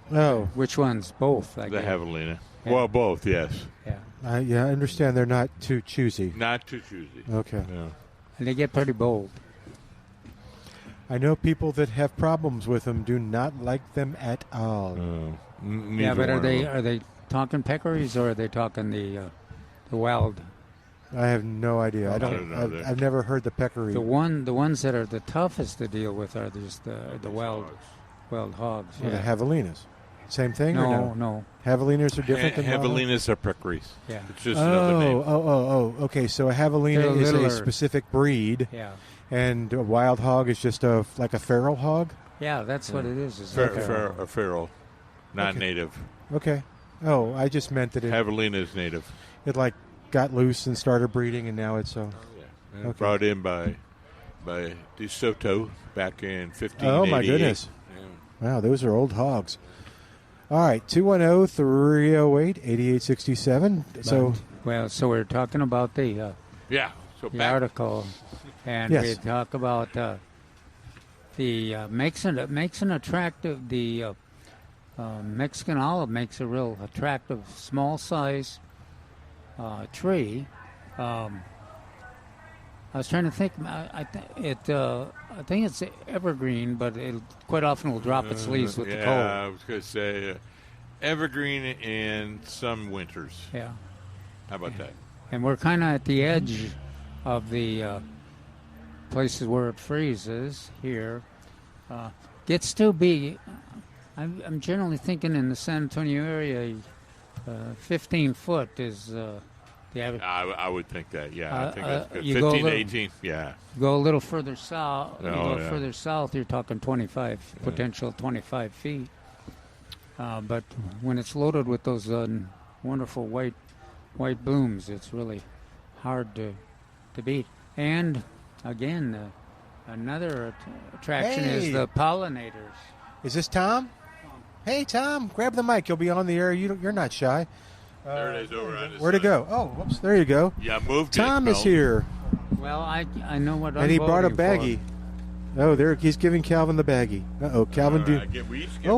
Oh, which ones? Both. The javelina. Yeah. Well, both. Yes. Yeah. I understand they're not too choosy. Not too choosy. Okay. Yeah. And they get pretty bold. I know people that have problems with them. Do not like them at all. Yeah, but are they talking peccaries or are they talking the wild? I have no idea. I don't know. I've never heard the peccary. The ones that are the toughest to deal with are just the wild hogs. Or the javelinas. Same thing? No. Javelinas are different than javelinas are peccaries. Yeah. It's just another name. Okay. So a javelina is a specific breed. Yeah. And a wild hog is just like a feral hog? Yeah, that's what it is. A feral, not native. Okay. Oh, I just meant that javelina is native. It got loose and started breeding, and now it's so. Okay. Brought in by De Soto back in 1588. Oh my goodness! Yeah. Wow, those are old hogs. All right, 210-308-8867. So we're talking about the article, and we talk about the makes an attractive Mexican olive makes a real attractive small size tree. I was trying to think. I think it's evergreen, but quite often will drop its leaves with the cold. Yeah, I was going to say evergreen in some winters. Yeah. How about that? And we're kind of at the edge of the places where it freezes here. Gets to be. I'm generally thinking in the San Antonio area, 15 foot is the average. I would think that, yeah. I think that's good. 15 to 18, yeah. Go a little further south. Further south, you're talking 25 feet. But when it's loaded with those wonderful white blooms, it's really hard to beat. And again, another attraction is the pollinators. Is this Tom? Hey, Tom, grab the mic. You'll be on the air. You're not shy. There it is over on this Where'd it go? Oh, whoops, there you go. Yeah, moved Tom is here. Well, I know what I'm And he brought a baggie. For. Oh, there he's giving Calvin the baggie. Calvin,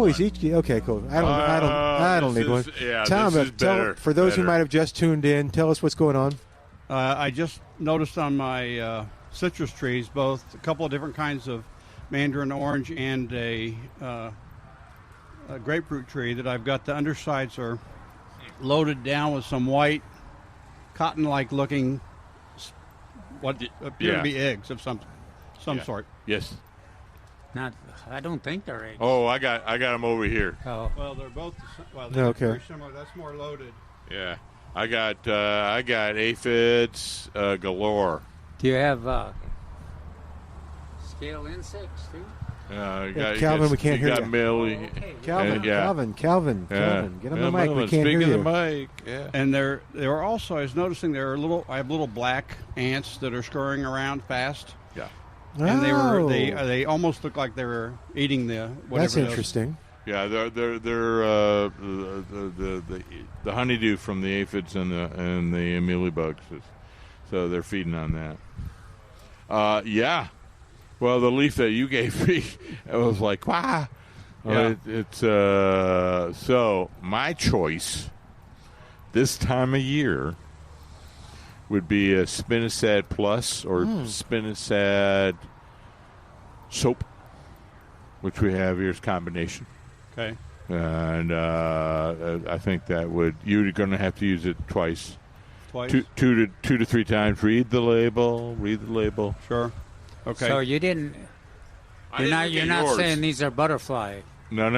he's each. Okay, cool. I don't need one. Yeah, Tom, this is better. For those who might have just tuned in, tell us what's going on. I just noticed on my citrus trees a couple of different kinds of mandarin orange and a grapefruit tree that I've got the undersides are loaded down with some white cotton-like looking what appear to be eggs of some sort. Yes. I don't think they're eggs. Oh, I got them over here. Oh. Well, they're both they're very similar. That's more loaded. Yeah. I got aphids galore. Do you have scale insects too? Calvin, we can't hear you. Calvin, get on the mic. We can't hear you. Speaking of the mic, yeah. And there are also, I was noticing I have little black ants that are scurrying around fast. Yeah. And they almost look like they were eating the whatever. That's interesting. Yeah, they're the honeydew from the aphids and the mealybugs, so they're feeding on that. Yeah. Well, the leaf that you gave me, I was like, wow. Yeah. So my choice this time of year would be a Spinosad Plus or Spinosad Soap, which we have here as combination. Okay. And I think that you're going to have to use it twice. Twice? Two to three times. Read the label. Sure. Okay. So you didn't. You're not saying these are butterfly. No.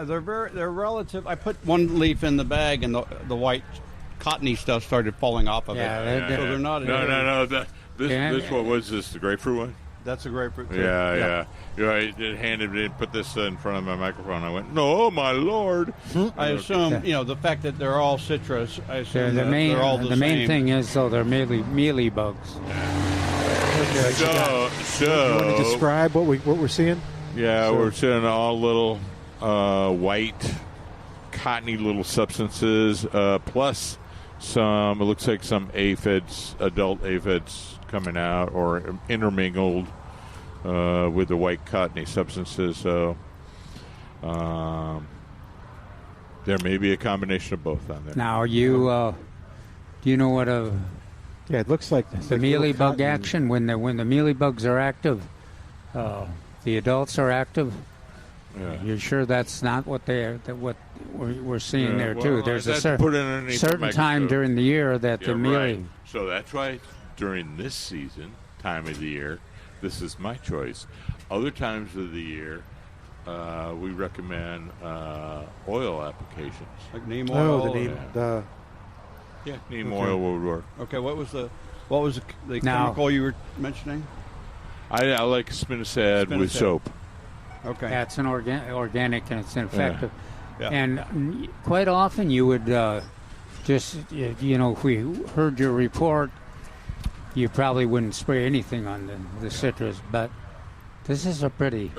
They're relative. I put one leaf in the bag, and the white cottony stuff started falling off of it. So they're not. No. This what was this? The grapefruit one? That's a grapefruit. Too. Yeah. It handed it. Put this in front of my microphone. I went, no, my lord. I assume the fact that they're all citrus. I assume they're all the main thing is though they're mealy bugs. Okay. So you want to describe what we're seeing? Yeah, we're seeing all little white, cottony little substances, plus some. It looks like some aphids, adult aphids, coming out or intermingled with the white cottony substances. So there may be a combination of both on there. Now do you know what Yeah, it looks like the mealybug action when the mealybugs are active, the adults are active. Yeah. You're sure that's not what what we're seeing there too? There's a certain time during the year that the mealy. Right. So that's right. During this season, time of the year, this is my choice. Other times of the year, we recommend oil applications. Like neem oil. Oh, the neem. Yeah, neem oil will work. Okay, what was the chemical you were mentioning? I like Spinosad with soap. Okay, that's an organic and it's effective. Yeah. And quite often you would just if we heard your report, you probably wouldn't spray anything on the citrus, but this is a pretty.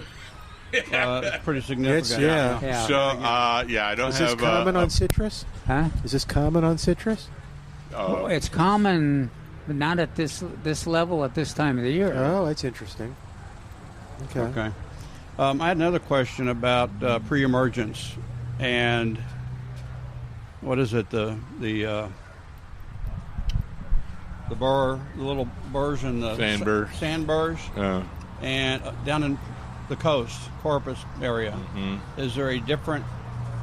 Pretty significant. Yeah. So I don't have. Is this common on citrus? Huh? Is this common on citrus? Well, it's common, but not at this level at this time of the year. Oh, that's interesting. Okay. I had another question about pre-emergence and what is it? The little burrs and the sandburrs, and down in the coast, Corpus area. Mm-hmm. Is there a different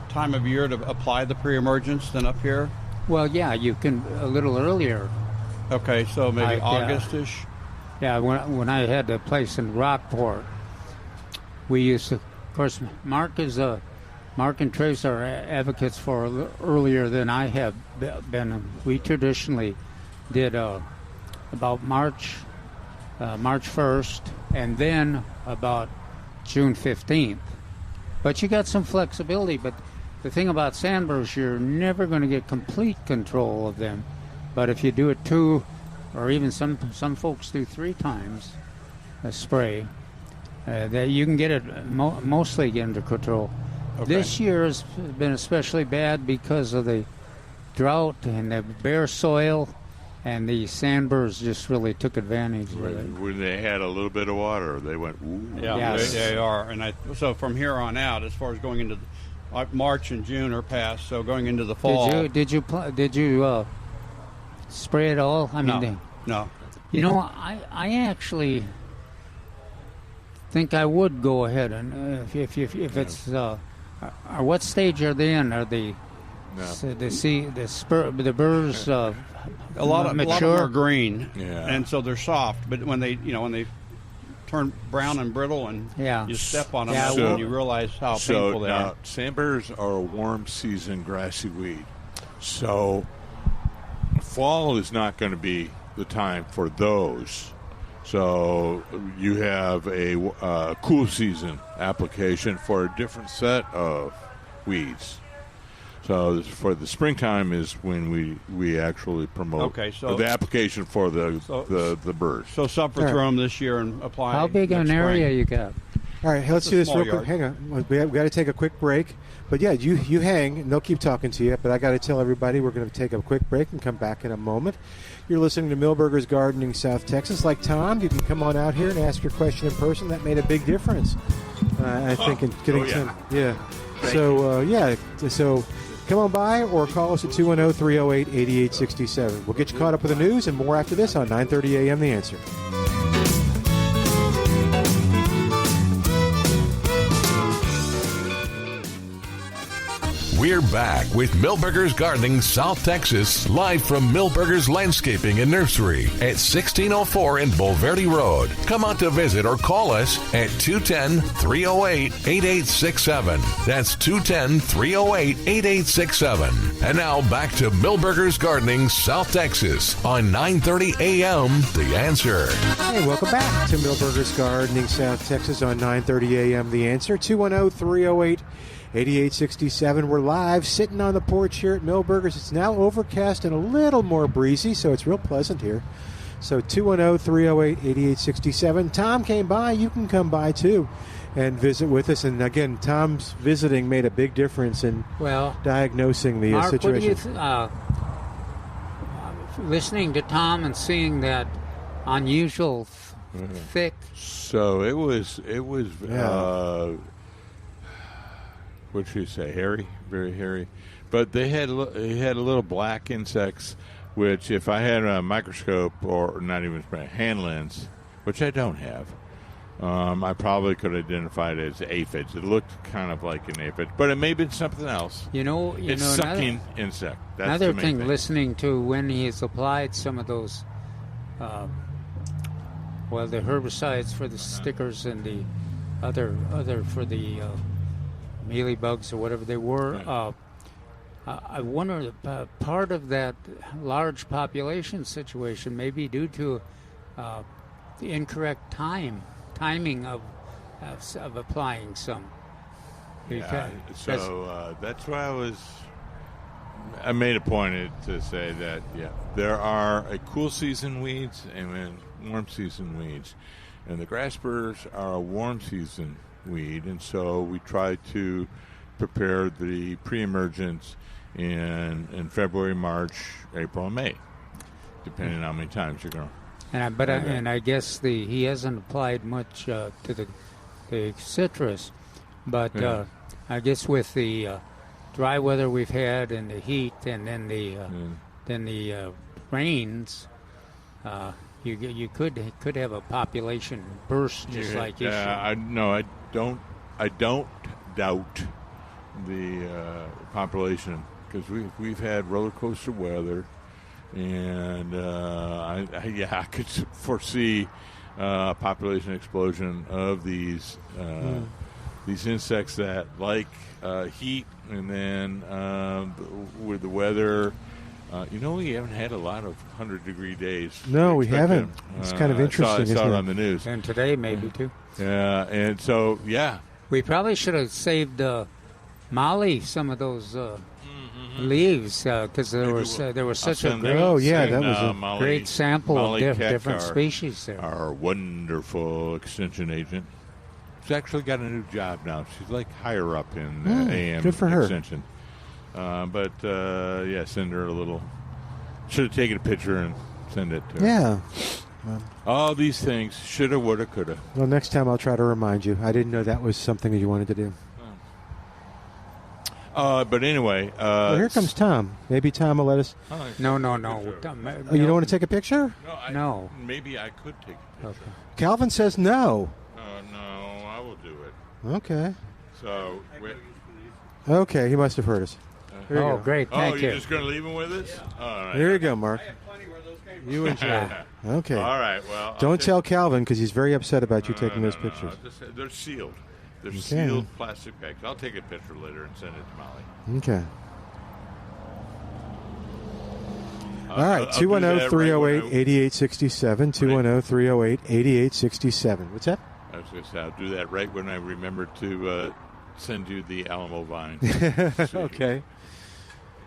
time of year to apply the pre-emergence than up here? Well, yeah, you can a little earlier. Okay, so maybe August-ish? Yeah, when I had the place in Rockport, we used to, of course, Mark and Trace are advocates for earlier than I have been. We traditionally did about March 1st, and then about June 15th. But you got some flexibility. But the thing about sandburrs, you're never going to get complete control of them. But if you do it 2, or even some folks do 3 times a spray, that you can get it mostly under control. Okay. This year has been especially bad because of the drought and the bare soil. And the sandburrs just really took advantage of it. When they had a little bit of water, they went, ooh. Yeah, yes. they are. And so from here on out, as far as going into March and June are past, so going into the fall. Did you spray it all? I mean, no. You know, I actually think I would go ahead and if it's what stage are they in? Are they the burrs? A lot of them are green, yeah, and so they're soft. But when they turn brown and brittle, and you step on them, and you realize how painful they are. Sandburrs are a warm season grassy weed, so fall is not going to be the time for those. So you have a cool season application for a different set of weeds. So for the springtime is when we actually promote the application for the burrs. So suffer through them this year and apply. How big an area you got? All right, let's do this real quick. yard. Hang on. We got to take a quick break. But, yeah, you hang, and they'll keep talking to you. But I got to tell everybody we're going to take a quick break and come back in a moment. You're listening to Milberger's Gardening, South Texas. Like Tom, you can come on out here and ask your question in person. That made a big difference, I think, in getting some. Yeah. So come on by or call us at 210-308-8867. We'll get you caught up with the news and more after this on 9:30 a.m. The Answer. We're back with Milberger's Gardening, South Texas, live from Milberger's Landscaping and Nursery at 1604 in Bulverde Road. Come out to visit or call us at 210-308-8867. That's 210-308-8867. And now back to Milberger's Gardening, South Texas on 9:30 a.m. The Answer. Hey, welcome back to Milberger's Gardening, South Texas on 9:30 a.m. The Answer. 210-308-8867. We're live, sitting on the porch here at Milberger's. It's now overcast and a little more breezy, so it's real pleasant here. So 210-308-8867. Tom came by. You can come by, too, and visit with us. And, again, Tom's visiting made a big difference in diagnosing the Mark, situation. What do you listening to Tom and seeing that unusual thick... So it was what should you say, hairy, very hairy. But they had a little black insects, which if I had a microscope or not even a hand lens, which I don't have, I probably could identify it as aphids. It looked kind of like an aphid, but it may have been something else. It's sucking insect. That's another the main thing. Listening to when he has applied some of those, the herbicides for the stickers and the other for the mealybugs or whatever they were. Right. I wonder part of that large population situation may be due to the incorrect timing of applying some. That's why I made a point to say that there are cool season weeds and warm season weeds, and the grass burrs are a warm season weed, and so we try to prepare the pre-emergence in February, March, April, and May, depending on how many times you're going. And I guess he hasn't applied much to the citrus, but I guess with the dry weather we've had and the heat, and then the rains, you could have a population burst just like this. I don't doubt the population, because we've had roller coaster weather, and I could foresee a population explosion of these insects that like heat, and then with the weather. We haven't had a lot of 100-degree days. No, we haven't. It's kind of interesting. I saw it on the news. And today maybe too. Yeah, and so, we probably should have saved Molly some of those leaves, because there was such a great, that was a Molly, great sample Molly of Keck, different species there. Our wonderful extension agent. She's actually got a new job now. She's like higher up in AM good for her. extension. Send her a little. Should have taken a picture and send it to her. Yeah. All these things, shoulda, woulda, coulda. Well, next time I'll try to remind you. I didn't know that was something that you wanted to do. But anyway. Well, here comes Tom. Maybe Tom will let us. No. You don't want to take a picture? No. Maybe I could take a picture. Okay. Calvin says no. No, I will do it. Okay. So. Okay, he must have heard us. Oh, great. Thank you. You're just going to leave him with us? All right. Here you go, Mark. You enjoy. Okay. All right. Well, don't tell Calvin, because he's very upset about you taking those pictures. They're sealed. They're sealed plastic bags. I'll take a picture later and send it to Molly. Okay. All right. 210-308-8867. 210-308-8867. What's that? I was going to say, I'll do that right when I remember to send you the Alamo vine. Okay.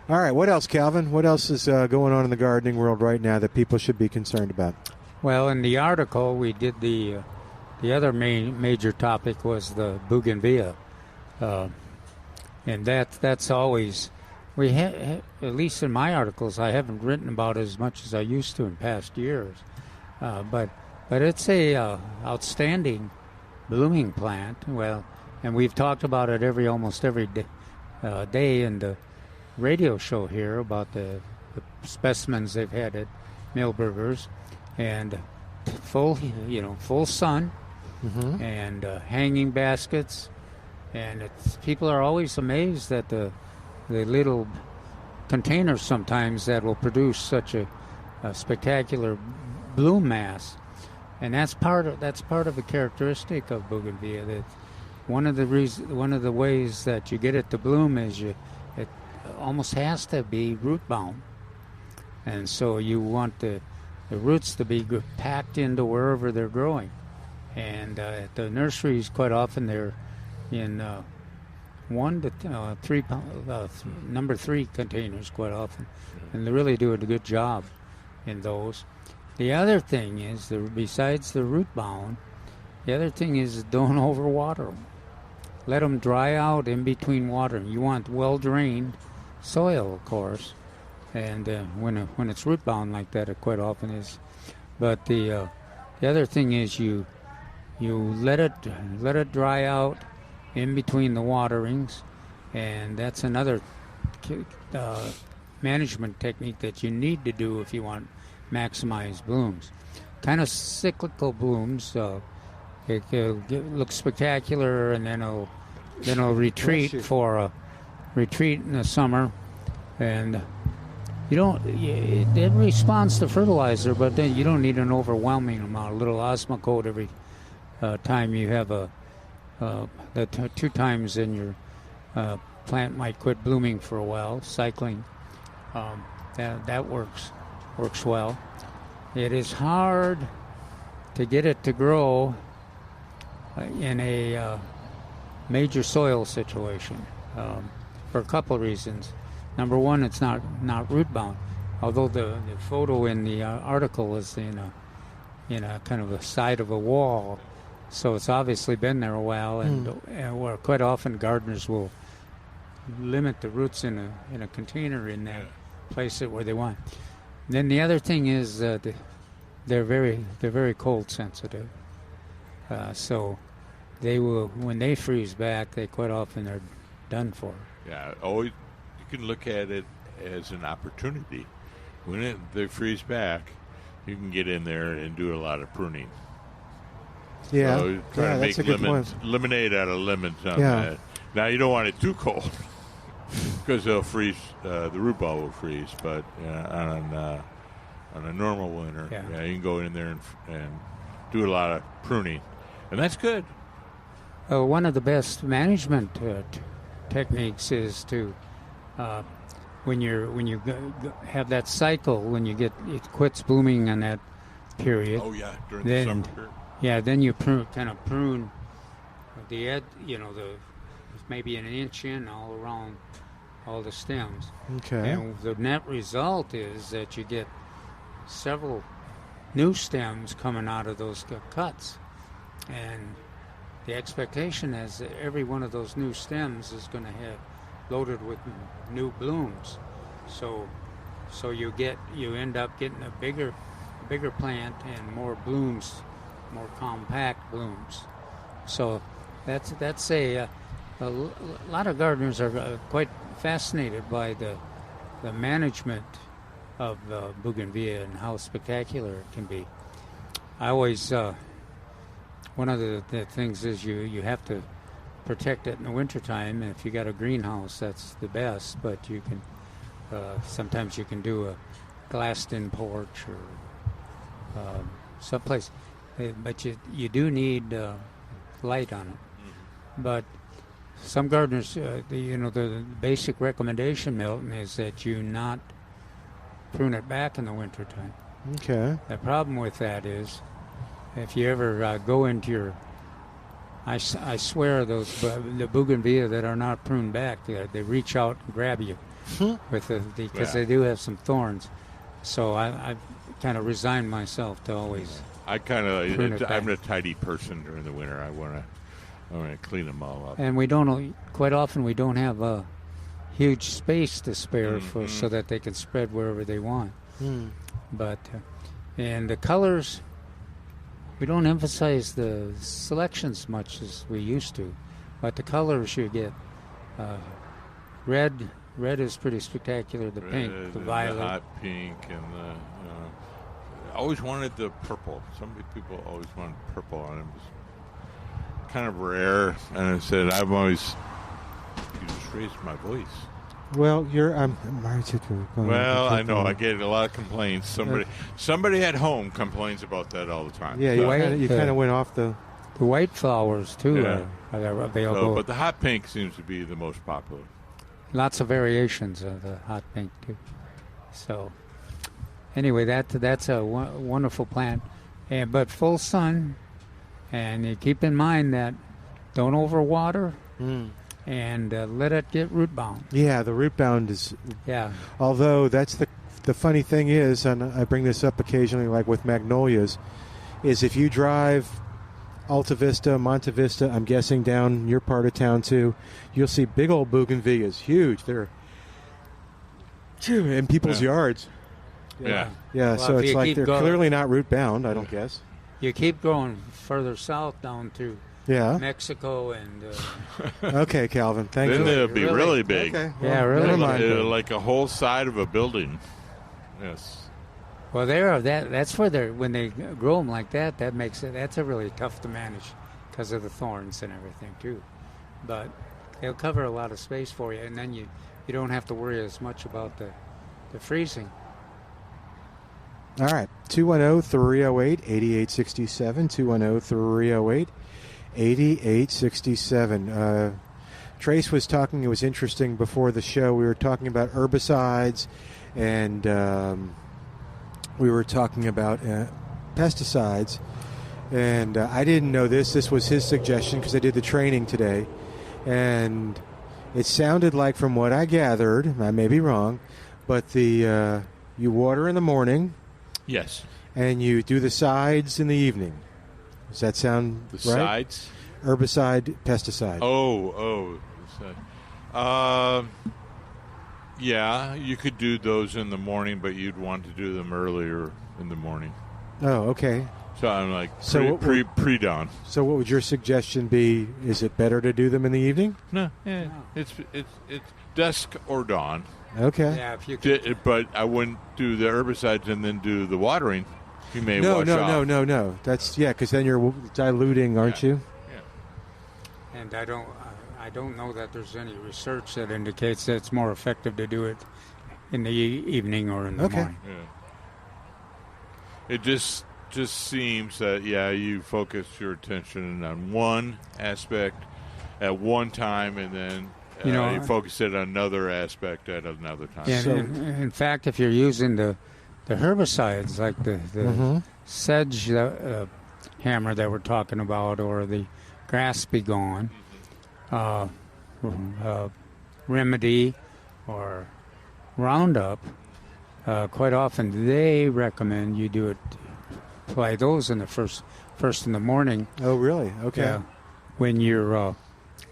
All right. What else, Calvin? What else is going on in the gardening world right now that people should be concerned about? Well, in the article, we did the the other major topic was the bougainvillea, and that's always at least in my articles I haven't written about it as much as I used to in past years, but it's a outstanding blooming plant. Well, and we've talked about it almost every day in the radio show here about the specimens they've had at Milberger's, and full sun, and hanging baskets, and people are always amazed at the little containers sometimes that will produce such a spectacular bloom mass, and that's part of the characteristic of bougainvillea. That one of the ways that you get it to bloom is it almost has to be root bound, and so you want the roots to be packed into wherever they're growing. And at the nurseries, quite often they're in 1 to 3 number 3 containers quite often, and they really do a good job in those. The other thing is, besides the root bound, the other thing is don't overwater them. Let them dry out in between watering. You want well-drained soil, of course, and when it's root bound like that, it quite often is. But the other thing is you let it dry out in between the waterings, and that's another management technique that you need to do if you want maximize blooms. Kind of cyclical blooms. It look spectacular, and then it'll retreat in the summer, and it responds to fertilizer, but then you don't need an overwhelming amount. A little Osmocote every time you have the 2 times in your plant might quit blooming for a while. Cycling, that works well. It is hard to get it to grow in a major soil situation for a couple of reasons. Number one, it's not root bound, although the photo in the article is in a kind of a side of a wall, so it's obviously been there a while, and where quite often gardeners will limit the roots in a container in that place it where they want. Then the other thing is they're very cold sensitive, so they will, when they freeze back, they quite often are done for. Yeah, always you can look at it as an opportunity. When they freeze back, you can get in there and do a lot of pruning. Yeah, so try to make lemonade out of lemons on that. Now you don't want it too cold because they'll freeze. The root ball will freeze, but on a normal winter, you can go in there and do a lot of pruning, and that's good. One of the best management techniques is to when you have that cycle, when it quits blooming in that period. Oh yeah, during the summer period. Yeah, then you kind of prune the edge, maybe an inch in all around all the stems. Okay. And the net result is that you get several new stems coming out of those cuts, and the expectation is that every one of those new stems is going to have loaded with new blooms. So you end up getting a bigger plant and more blooms, more compact blooms. So that's a lot of gardeners are quite fascinated by the management of bougainvillea and how spectacular it can be. I always one of the things is you have to protect it in the wintertime, and if you got a greenhouse, that's the best. But you can sometimes you can do a glassed-in porch or someplace, but you do need light on it. But some gardeners, the basic recommendation, Milton, is that you not prune it back in the wintertime. Okay. The problem with that is, if you ever go into your, I swear the bougainvillea that are not pruned back, they reach out and grab you because they do have some thorns. So I've kind of resigned myself to always I'm a tidy person during the winter. I want to clean them all up. And we don't have a huge space to spare so that they can spread wherever they want. But and the colors, we don't emphasize the selections much as we used to, but the colors you get, red is pretty spectacular. The pink, the violet, the hot pink, and I always wanted the purple. Some people always wanted purple on them. It's kind of rare, and I said you just raised my voice. Well, Well, I know I get a lot of complaints. Somebody at home complains about that all the time. Yeah, you kind of went off the white flowers too are available. But the hot pink seems to be the most popular. Lots of variations of the hot pink too. So anyway, that's a wonderful plant, but full sun, and you keep in mind that don't overwater. And let it get root bound. Yeah, the root bound is. Yeah. Although that's the funny thing is, and I bring this up occasionally, like with magnolias, is if you drive Alta Vista, Monte Vista, I'm guessing down your part of town too, you'll see big old bougainvilleas, huge. They're in people's yards. Yeah. Yeah. Well, so it's like they're clearly not root bound. I don't guess. You keep going further south down to. Yeah. Mexico and. Okay, Calvin. Thank you. Then they'll be really big. Okay. Well, yeah, really. Like a whole side of a building. Yes. Well, that's where when they grow them like that. That's a really tough to manage because of the thorns and everything too. But they'll cover a lot of space for you, and then you don't have to worry as much about the freezing. All right, 210-308-8867. 210-308-8867. Trace was talking, it was interesting before the show, we were talking about herbicides, and we were talking about pesticides, and I didn't know this was his suggestion because I did the training today, and it sounded like, from what I gathered, I may be wrong, but you water in the morning. Yes. And you do the sides in the evening. Does that sound the right? Sides? Herbicide, pesticide. Yeah, you could do those in the morning, but you'd want to do them earlier in the morning. Oh, okay. So I'm like pre-dawn. So what would your suggestion be? Is it better to do them in the evening? No. It's dusk or dawn. Okay. Yeah, if you but I wouldn't do the herbicides and then do the watering. You may wash off. No. That's because then you're diluting, aren't you? Yeah. And I don't know that there's any research that indicates that it's more effective to do it in the evening or in the morning. Yeah. It just seems that you focus your attention on one aspect at one time, and then you focus it on another aspect at another time. Yeah, in fact, if you're using the herbicides like the sedge hammer that we're talking about, or the grass be gone, remedy, or Roundup, quite often they recommend you apply those in the first in the morning. Oh, really? Okay. Yeah,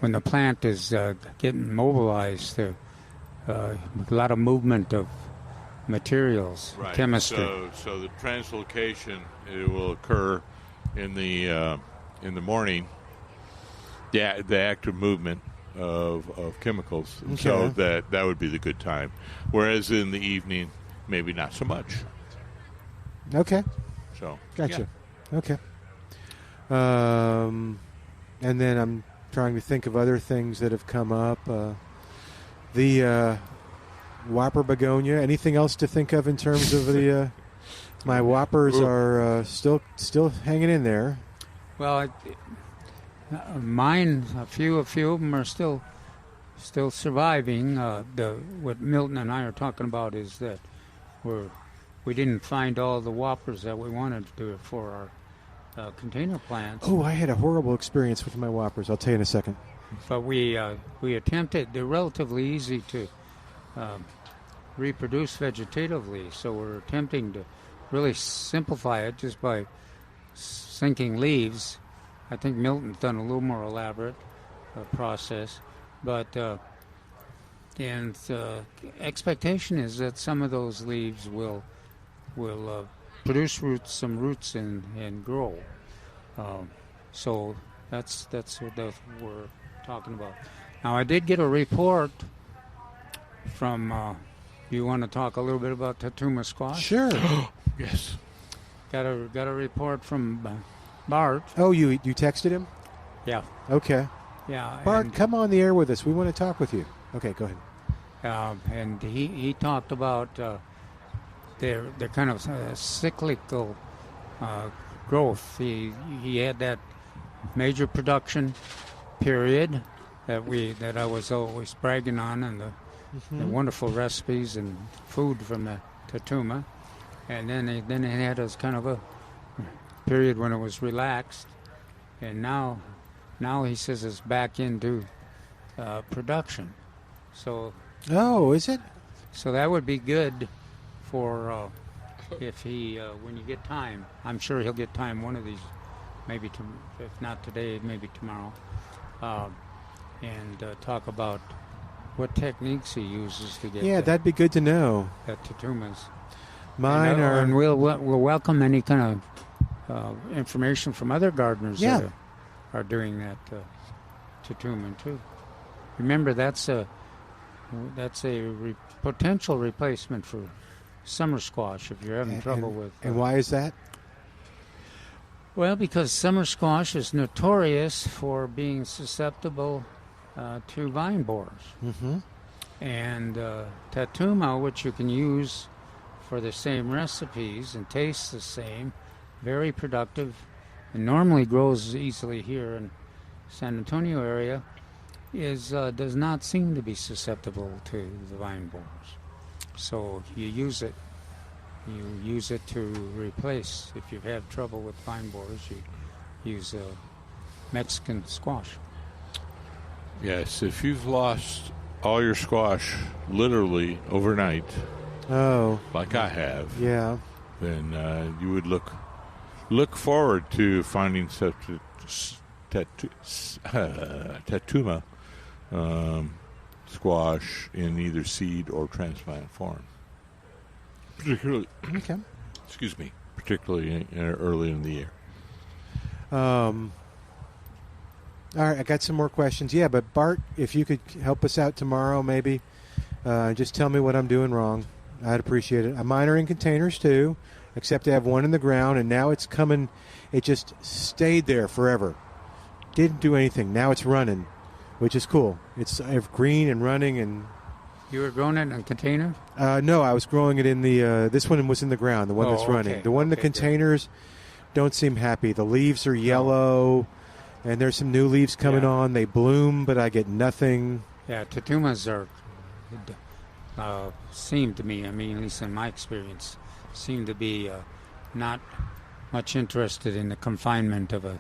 when the plant is getting mobilized, a lot of movement of materials, right. Chemistry. So the translocation, it will occur in the morning. The active movement of chemicals, okay. So that would be the good time. Whereas in the evening, maybe not so much. Okay. So gotcha. Yeah. Okay. And then I'm trying to think of other things that have come up. The whopper begonia. Anything else to think of in terms of the? My whoppers are still hanging in there. Well, mine, a few of them are still surviving. What Milton and I are talking about is that we didn't find all the whoppers that we wanted to do for our container plants. Oh, I had a horrible experience with my whoppers. I'll tell you in a second. But we attempted. They're relatively easy to reproduce vegetatively, so we're attempting to really simplify it just by sinking leaves. I think Milton's done a little more elaborate process, but expectation is that some of those leaves will produce some roots and grow. So that's what we're talking about. Now, I did get a report from. You want to talk a little bit about Tatuma squash? Sure. Yes. Got a report from Bart. Oh, you texted him? Yeah. Okay. Yeah. Bart, come on the air with us. We want to talk with you. Okay, go ahead. And he talked about their kind of cyclical growth. He had that major production period that I was always bragging on, and the wonderful recipes and food from the Tatuma, and then he had us kind of a period when it was relaxed, and now he says it's back into production. So. Oh, is it? So that would be good for if he when you get time. I'm sure he'll get time one of these, maybe if not today, maybe tomorrow, and talk about what techniques he uses to get. Yeah, that'd be good to know. At Tatumas. Mine are. And we'll welcome any kind of information from other gardeners that are doing that Tatuman too. Remember, that's a potential replacement for summer squash if you're having trouble with. And why is that? Well, because summer squash is notorious for being susceptible to vine borers. Mm-hmm. And Tatuma, which you can use for the same recipes and tastes the same, very productive, and normally grows easily here in San Antonio area, does not seem to be susceptible to the vine borers. So you use it to replace. If you have trouble with vine borers, you use Mexican squash. Yes, if you've lost all your squash literally overnight, like I have, then you would look forward to finding such Tatuma squash in either seed or transplant form. Particularly, particularly early in the year. All right, I got some more questions. Yeah, but Bart, if you could help us out tomorrow, maybe just tell me what I'm doing wrong. I'd appreciate it. Mine are in containers too, except I have one in the ground, and now it's coming. It just stayed there forever. Didn't do anything. Now it's running, which is cool. It's green and running. And you were growing it in a container? No, I was growing it in the. This one was in the ground. The one that's running. The one in the containers don't seem happy. The leaves are yellow. And there's some new leaves coming on. They bloom, but I get nothing. Yeah, Tatumas seem to me, at least in my experience, seem to be not much interested in the confinement of a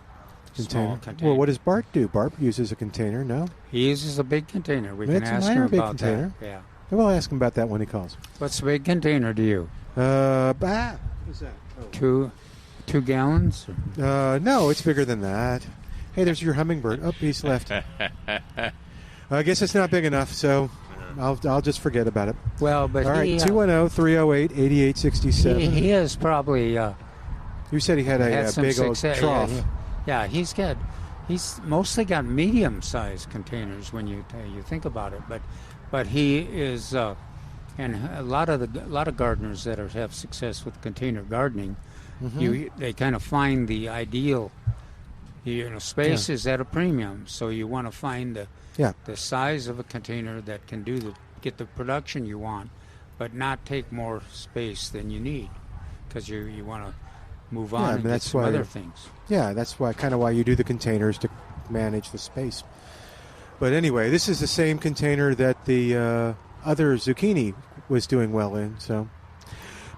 small container. Well, what does Bart do? Bart uses a container, no? He uses a big container. We can ask him big about container. that. Yeah. We'll ask him about that when he calls. What's a big container to you? What is that? Oh. 2 gallons? No, it's bigger than that. Hey, there's your hummingbird. Oh, he's left. I guess it's not big enough, so I'll just forget about it. Well, but all right, 210-308-8867. He is probably. You said he had a big old trough. He's mostly got medium-sized containers when you think about it. But he is, and a lot of gardeners that have success with container gardening, they kind of find the ideal. Space is at a premium, so you want to find the size of a container that can get the production you want, but not take more space than you need, because you want to move on and get some other things. Yeah, that's why you do the containers, to manage the space. But anyway, this is the same container that the other zucchini was doing well in. So,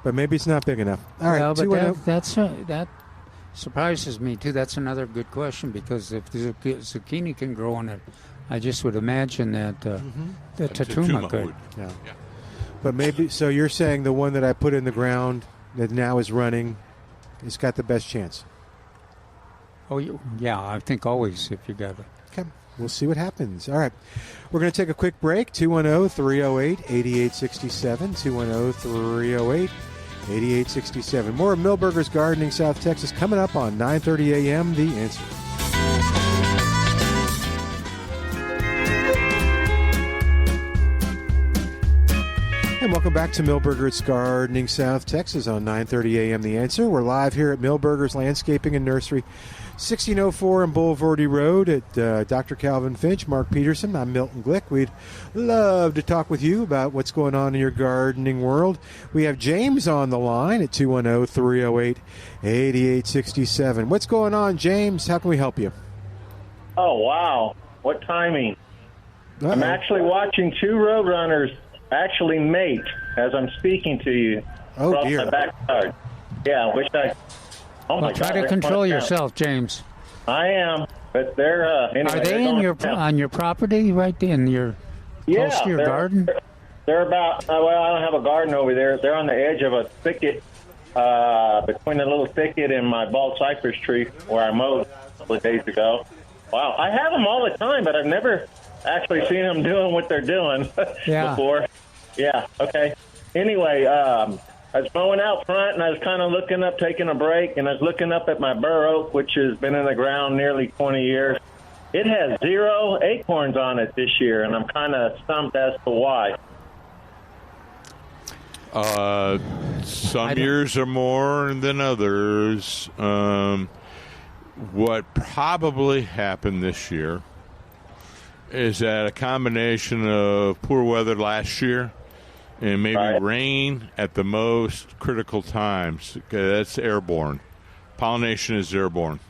but maybe it's not big enough. All right, but that surprises me too. That's another good question, because if the zucchini can grow on it, I just would imagine that the Tatuma could. Yeah. But maybe, so you're saying the one that I put in the ground that now is running, it's got the best chance? Oh, yeah, I think always if you got it. Okay. We'll see what happens. All right. We're going to take a quick break. 210-308-8867. 210-308-8867. More of Milberger's Gardening South Texas coming up on 9:30 a.m. The Answer. And welcome back to Milberger's Gardening South Texas on 9:30 a.m. The Answer. We're live here at Milberger's Landscaping and Nursery, 1604 on Boulevardy Road at Dr. Calvin Finch, Mark Peterson. I'm Milton Glueck. We'd love to talk with you about what's going on in your gardening world. We have James on the line at 210-308-8867. What's going on, James? How can we help you? Oh, wow. What timing. Uh-oh. I'm actually watching two roadrunners actually mate as I'm speaking to you. Oh, across dear. my backyard. Yeah, which I... Oh, my Try God, to control yourself, James. I am, but they're... anyway, Are they in on your property right in your close to your garden? They're about... well, I don't have a garden over there. They're on the edge of a thicket, between a little thicket and my bald cypress tree where I mowed a couple of days ago. Wow, I have them all the time, but I've never actually seen them doing what they're doing before. Yeah, okay. Anyway, I was mowing out front, and I was kind of looking up, taking a break, and I was looking up at my bur oak, which has been in the ground nearly 20 years. It has 0 acorns on it this year, and I'm kind of stumped as to why. Some years are more than others. What probably happened this year is that a combination of poor weather last year and maybe rain at the most critical times. That's airborne. Pollination is airborne.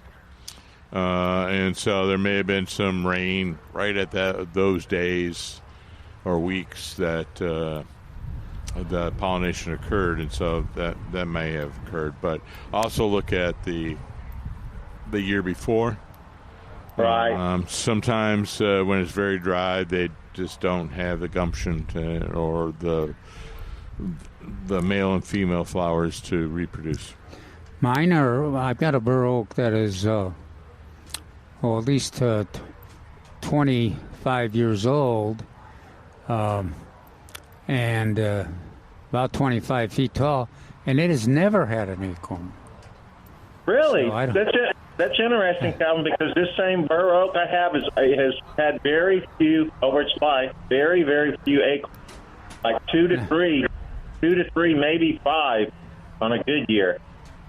And so there may have been some rain right at those days or weeks that the pollination occurred, and so that may have occurred. But also look at the year before. Right. Sometimes when it's very dry, they just don't have the gumption or the male and female flowers to reproduce. Mine are. I've got a bur oak that is, at least 25 years old, and about 25 feet tall, and it has never had an acorn. Really? So That's interesting, Calvin, because this same bur oak I have has had very few, over its life, very, very few acorns, like 2 to 3, maybe 5 on a good year.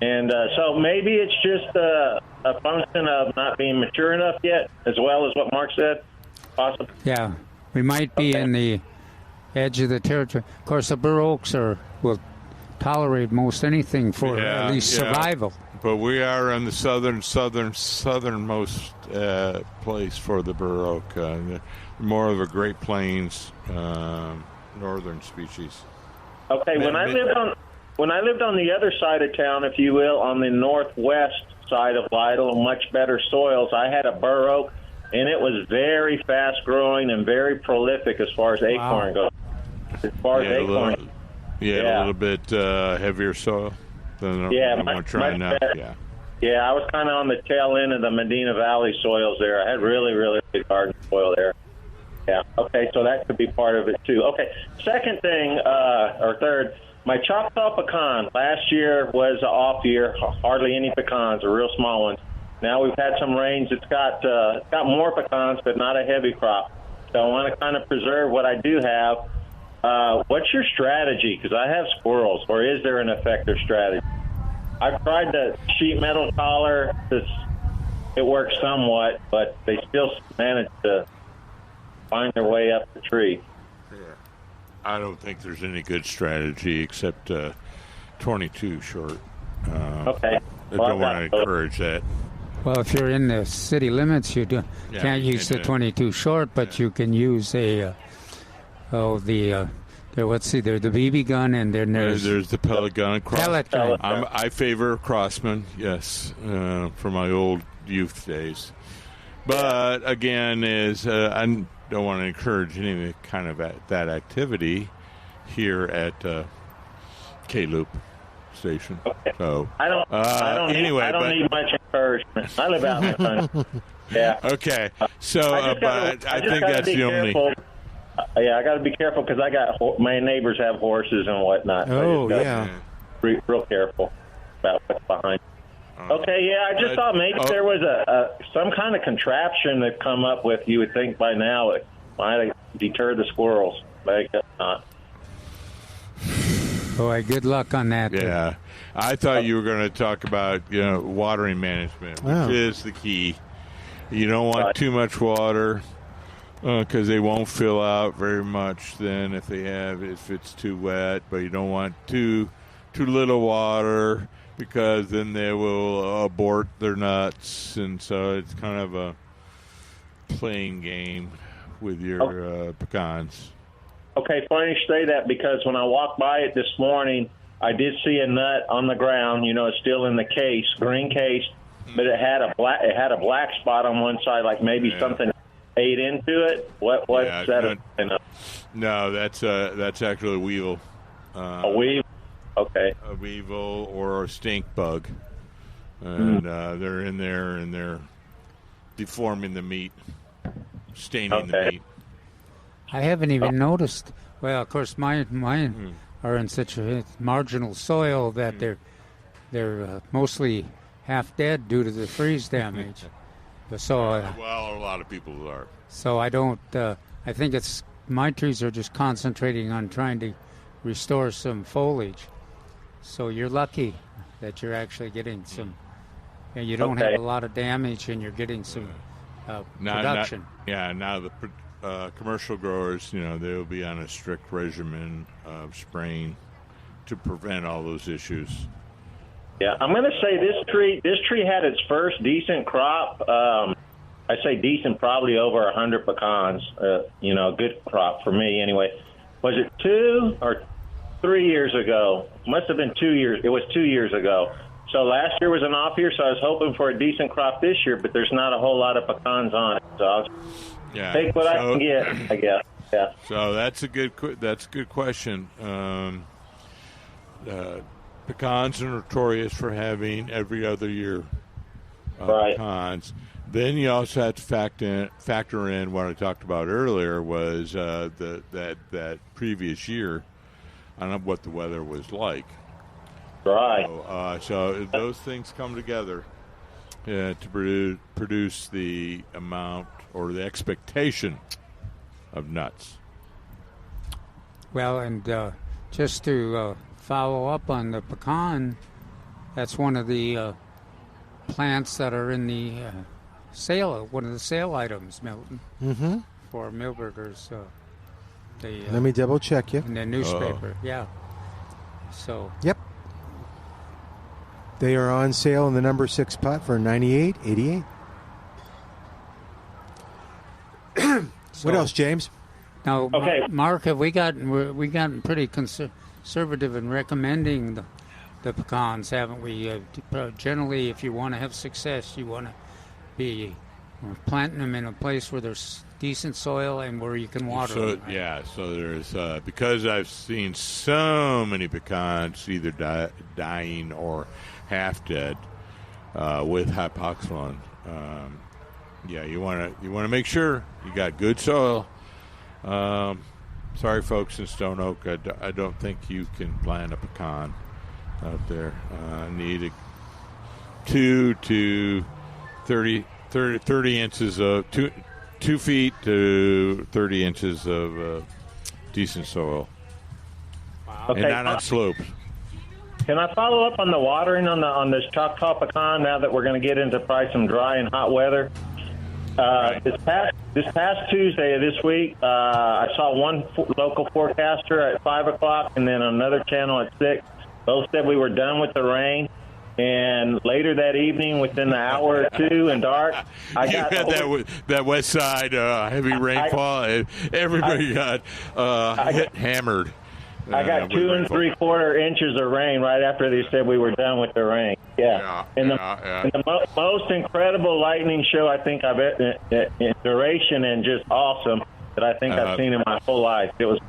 And so maybe it's just a function of not being mature enough yet, as well as what Mark said, possibly. Yeah, we might be in the edge of the territory. Of course, the bur oaks will tolerate most anything for at least survival. But we are in the southernmost place for the bur oak. More of a Great Plains northern species. Okay, when I lived on the other side of town, if you will, on the northwest side of Lytle, much better soils, I had a bur oak, and it was very fast growing and very prolific as far as acorn goes. As far as acorn, a little bit heavier soil than I'm going to try now. Yeah, I was kind of on the tail end of the Medina Valley soils there. I had really, really good garden soil there. Yeah, okay, so that could be part of it too. Okay, second thing, or third, my Choctaw pecan last year was an off year, hardly any pecans, or real small ones. Now we've had some rains. It's got more pecans, but not a heavy crop. So I want to kind of preserve what I do have. What's your strategy? Because I have squirrels, or is there an effective strategy? I've tried the sheet metal collar. It works somewhat, but they still manage to find their way up the tree. Yeah. I don't think there's any good strategy except 22 short. Okay. I don't want to encourage that. Well, if you're in the city limits, you can't use the 22 short, but you can use the BB gun, and then there's the pellet gun. Pellet gun. I favor Crossman, yes, from my old youth days. But again, I don't want to encourage any kind of that activity here at K-Loop. station. Okay. So I don't anyway, need much encouragement. I live out in the country. Yeah. Okay. So, I think that's the only. I got to be careful because my neighbors have horses and whatnot. Oh, so yeah. Be real careful about what's behind. Okay, yeah, I just thought maybe there was some kind of contraption that come up with. You would think by now it might deter the squirrels, but I guess not. Boy, good luck on that. Yeah, I thought you were going to talk about watering management, which is the key. You don't want too much water because they won't fill out very much. Then if it's too wet, but you don't want too little water, because then they will abort their nuts, and so it's kind of a playing game with your pecans. Okay, funny you say that, because when I walked by it this morning, I did see a nut on the ground. It's still in the case, green case, but it had a black spot on one side, like maybe something ate into it. What's that? No, that's actually a weevil. A weevil. Okay. A weevil or a stink bug, and they're in there and they're deforming the meat, staining the meat. I haven't even noticed. Well, of course, mine are in such a marginal soil that they're mostly half dead due to the freeze damage. So, well, a lot of people are. So I don't. I think my trees are just concentrating on trying to restore some foliage. So you're lucky that you're actually getting some. You don't have a lot of damage, and you're getting some production. Now the commercial growers, they'll be on a strict regimen of spraying to prevent all those issues. Yeah, I'm going to say this tree had its first decent crop. I say decent, probably over 100 pecans. A good crop for me anyway. Was it 2 or 3 years ago? Must have been 2 years. It was 2 years ago. So last year was an off year, so I was hoping for a decent crop this year, but there's not a whole lot of pecans on it. So I'll take what I can get, I guess. Yeah. So that's a good question. Pecans are notorious for having every other year pecans. Then you also have to factor in what I talked about earlier was that previous year. I don't know what the weather was like. Right. So those things come together to produce the amount or the expectation of nuts. Well, and just to follow up on the pecan, that's one of the plants that are in the one of the sale items, Milton, for Milberger's. Let me double check you. In the newspaper, So. Yep. They are on sale in the number 6 pot for $98.88. What else, James? Now, Mark, have we gotten pretty conservative in recommending the pecans, haven't we? Generally, if you want to have success, you want to be planting them in a place where there's decent soil and where you can water them. Right? Yeah, so there's because I've seen so many pecans either dying or half dead with hypoxylon. You want to make sure you got good soil. Sorry, folks in Stone Oak, I don't think you can plant a pecan out there. Need 2 to 30 inches of 2 feet to 30 inches of decent soil. Wow. Okay. And not on slopes. Can I follow up on the watering on this Choctaw pecan now that we're going to get into probably some dry and hot weather? This past Tuesday of this week, I saw one local forecaster at 5 o'clock and then another channel at 6. Both said we were done with the rain. And later that evening, within an hour or two and dark, I got that west side heavy rainfall. Everybody got hammered. I got 2 3/4 inches of rain right after they said we were done with the rain. And the most incredible lightning show I think I've in duration and just awesome that I think I've seen in my whole life. It was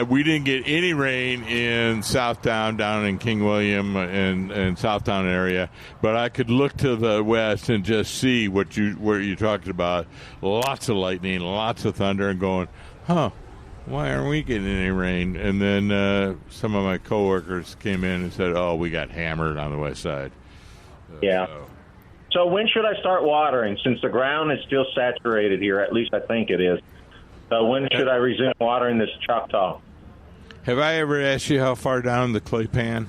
we didn't get any rain in Southtown, down in King William and Southtown area, but I could look to the west and just see what you're talking about. Lots of lightning, lots of thunder, and going, why aren't we getting any rain? And then some of my coworkers came in and said, oh, we got hammered on the west side. So when should I start watering? Since the ground is still saturated here, at least I think it is. So when should I resume watering this Choctaw? Have I ever asked you how far down the clay pan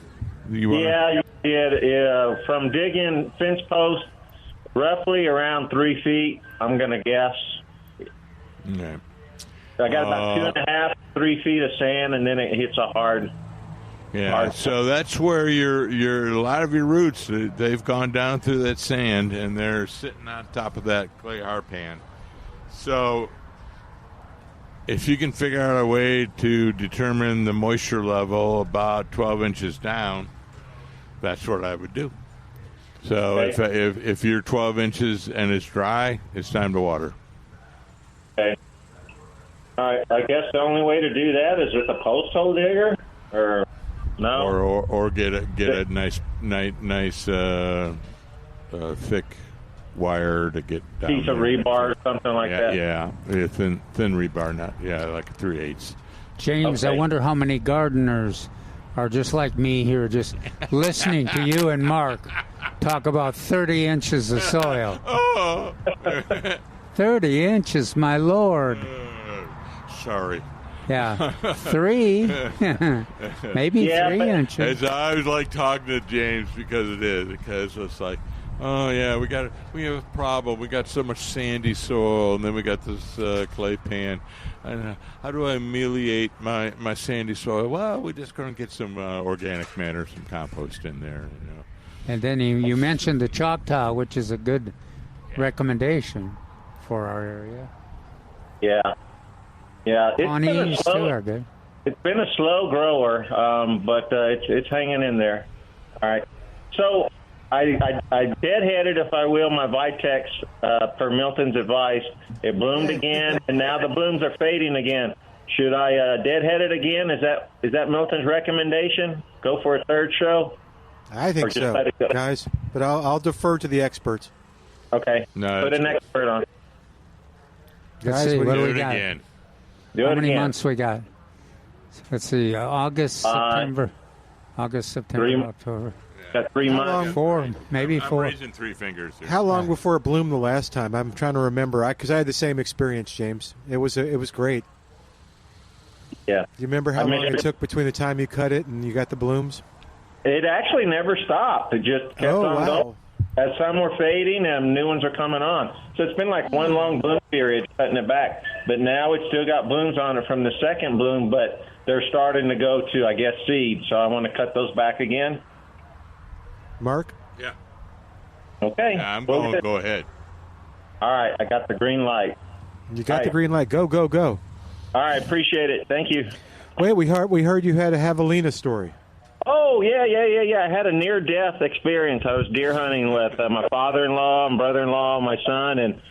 you want? Yeah, you did. From digging fence post, roughly around 3 feet, I'm going to guess. Okay. I got about 2.5, 3 feet of sand, and then it hits a hard. Yeah, so that's where a lot of your roots, they've gone down through that sand, and they're sitting on top of that clay hard pan. So if you can figure out a way to determine the moisture level about 12 inches down, that's what I would do. So if you're 12 inches and it's dry, it's time to water. Okay. All right. I guess the only way to do that is with a post hole digger, or no, or get a nice thick wire to get down. Piece of rebar or something like that. Yeah, thin rebar, like a 3/8. James, I wonder how many gardeners are just like me here, just listening to you and Mark talk about 30 inches of soil. 30 inches, my Lord. Sorry. Yeah, 3, maybe 3 inches. I always like talking to James because it's like, oh yeah, we have a problem. We got so much sandy soil, and then we got this clay pan. And how do I ameliorate my sandy soil? Well, we're just going to get some organic matter, some compost in there. And then you mentioned the Choctaw, which is a good recommendation for our area. Yeah. Yeah, Pawnees too are good. It's been a slow grower, but it's hanging in there. All right. So I deadheaded, if I will, my Vitex per Milton's advice. It bloomed again, and now the blooms are fading again. Should I deadhead it again? Is that Milton's recommendation? Go for a third show? I think so, guys. But I'll defer to the experts. Okay. No, put an expert on. Let's see, what do we got? Again. How many months we got? Let's see, August, September, October. Got 3 months. 4, maybe 4. I'm raising 3 fingers here. How long before it bloomed the last time? I'm trying to remember. Because I had the same experience, James. It was great. Yeah. Do you remember how long it took between the time you cut it and you got the blooms? It actually never stopped. It just kept on going. As some were fading and new ones are coming on. So it's been like one long bloom period, cutting it back. But now it's still got blooms on it from the second bloom, but they're starting to go to, I guess, seed. So I want to cut those back again. Mark? Yeah. Okay. Yeah, I'm going to go ahead. All right. I got the green light. You got the green light. Go, go, go. All right. Appreciate it. Thank you. Wait, we heard you had a javelina story. Oh, yeah. I had a near-death experience. I was deer hunting with my father-in-law and brother-in-law, my son,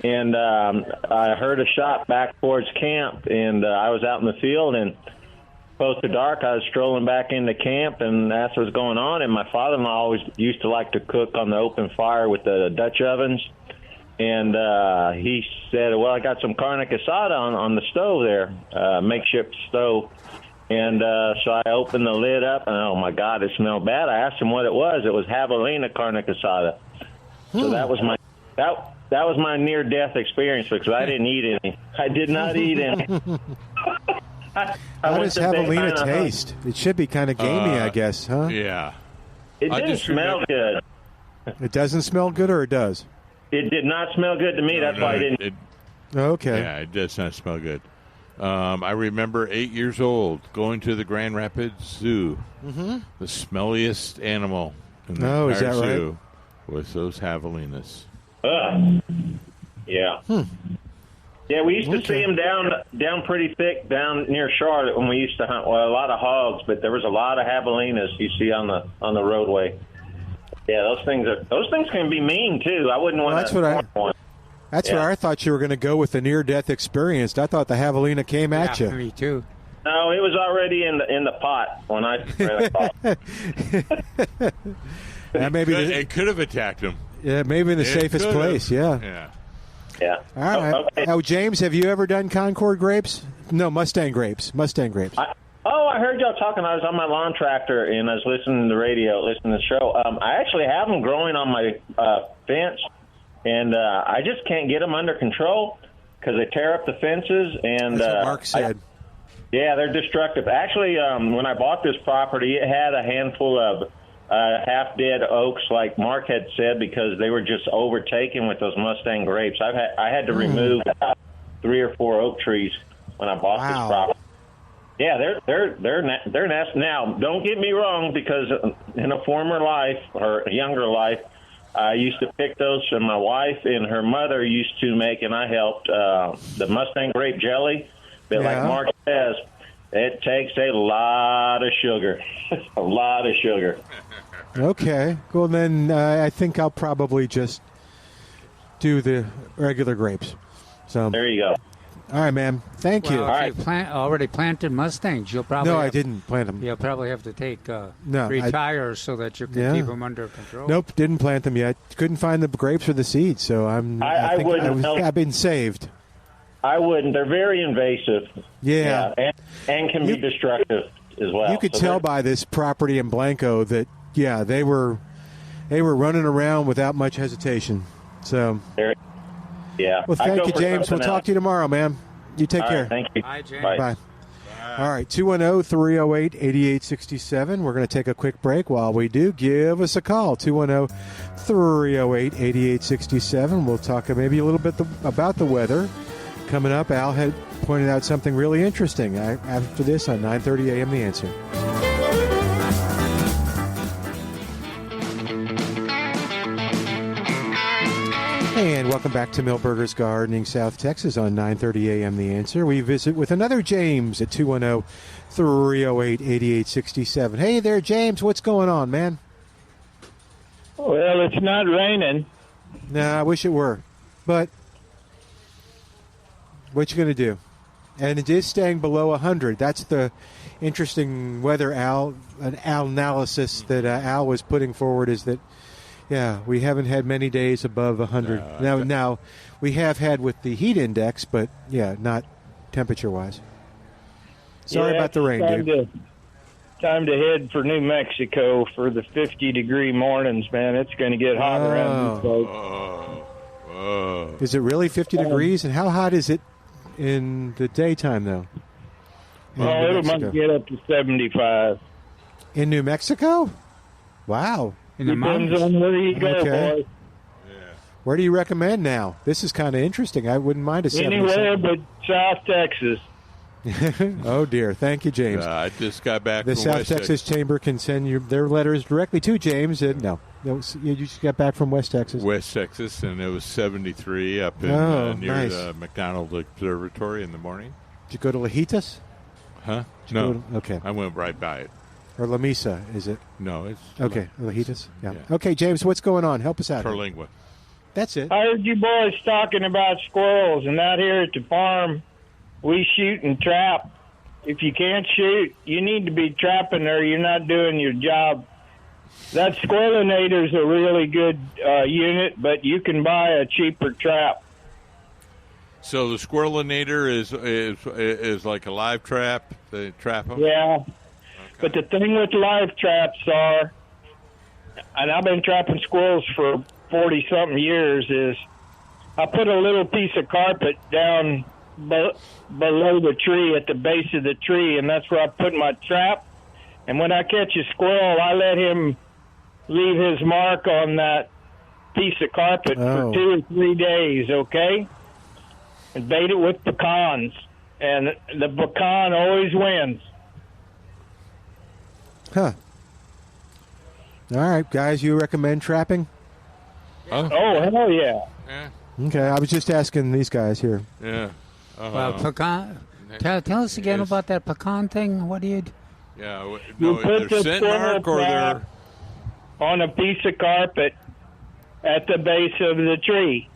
and I heard a shot back towards camp, and I was out in the field, and close to dark, I was strolling back into camp, and that's what was going on, and my father-in-law always used to like to cook on the open fire with the Dutch ovens, and he said, well, I got some carne asada on the stove there, makeshift stove. And so I opened the lid up, and oh my God, it smelled bad. I asked him what it was. It was javelina carne asada. So that was my near-death experience because I didn't eat any. I did not eat any. How does javelina taste? It should be kind of gamey, I guess, huh? Yeah. It didn't smell good. It doesn't smell good, or it does? It did not smell good to me. That's why I didn't. Okay. Yeah, it does not smell good. I remember 8 years old going to the Grand Rapids Zoo. Mm-hmm. The smelliest animal in the entire zoo was those javelinas. Yeah. Yeah, we used to see them down pretty thick down near Charlotte when we used to hunt. Well, a lot of hogs, but there was a lot of javelinas you see on the roadway. Yeah, those things can be mean too. I wouldn't want to. That's where I thought you were going to go with the near-death experience. I thought the javelina came at you. Me too. No, it was already in the pot when I ran across. It could have attacked him. Yeah, maybe in the safest place. Yeah. Yeah. All right. Okay. Now, James, have you ever done Concord grapes? No, Mustang grapes. I heard y'all talking. I was on my lawn tractor, and I was listening to the radio, listening to the show. I actually have them growing on my fence, and I just can't get them under control because they tear up the fences. And that's what Mark said. Yeah, they're destructive. Actually, when I bought this property, it had a handful of half-dead oaks, like Mark had said, because they were just overtaken with those Mustang grapes. I had to remove 3 or 4 oak trees when I bought this property. Yeah, they're nasty. Now, don't get me wrong, because in a former life or a younger life, I used to pick those, and my wife and her mother used to make, and I helped the Mustang grape jelly. But like Mark says, it takes a lot of sugar, a lot of sugar. Okay, well then I think I'll probably just do the regular grapes. So there you go. All right, man. Thank you. If you already planted Mustangs, you'll probably I didn't plant them. You'll probably have to take retire so that you can keep them under control. Nope, didn't plant them yet. Couldn't find the grapes or the seeds, so I've been saved. I wouldn't. They're very invasive. Yeah. And can be destructive as well. You could tell by this property in Blanco that they were running around without much hesitation. So. Yeah. Well, thank you, James. We'll talk to you tomorrow, man. You take care. Right, thank you. Bye, James. Bye. All right, 210-308-8867. We're going to take a quick break. While we do, give us a call, 210-308-8867. We'll talk maybe a little bit about the weather. Coming up, Al had pointed out something really interesting after this on 9:30 a.m. The Answer. And welcome back to Milberger's Gardening, South Texas on 9:30 a.m. The Answer. We visit with another James at 210-308-8867. Hey there, James. What's going on, man? Well, it's not raining. Nah, I wish it were. But what you going to do? And it is staying below 100. That's the interesting weather analysis that Al was putting forward, is that we haven't had many days above 100. Now, we have had with the heat index, but, not temperature-wise. Sorry about the rain, dude. Time to head for New Mexico for the 50-degree mornings, man. It's going to get hot around these folks. Is it really 50 degrees? And how hot is it in the daytime, though? It might get up to 75. In New Mexico? Wow. Depends on where you go, boy. Where do you recommend now? This is kind of interesting. I wouldn't mind a 77. Anywhere but South Texas. Oh, dear. Thank you, James. I just got back the from South West Texas Chamber can send their letters directly to James. No, you just got back from West Texas. West Texas, and it was 73 up in near the McDonald Observatory in the morning. Did you go to Lajitas? Huh? No. Okay. I went right by it. Or La Mesa, is it? No, it's... Okay, Lajitas? Yeah. Okay, James, what's going on? Help us out. Terlingua. That's it. I heard you boys talking about squirrels, and out here at the farm, we shoot and trap. If you can't shoot, you need to be trapping or you're not doing your job. That squirrelinator's a really good unit, but you can buy a cheaper trap. So the squirrelinator is like a live trap? They trap them? Yeah. But the thing with live traps are, and I've been trapping squirrels for 40-something years, is I put a little piece of carpet down below the tree at the base of the tree, and that's where I put my trap. And when I catch a squirrel, I let him leave his mark on that piece of carpet for 2 or 3 days, okay? And bait it with pecans. And the pecan always wins. Huh. All right, guys, you recommend trapping? Oh, hell yeah. Okay, I was just asking these guys here. Yeah. Well, pecan. Tell us again about that pecan thing. What do you do? Yeah, you put the scent mark or they're on a piece of carpet at the base of the tree.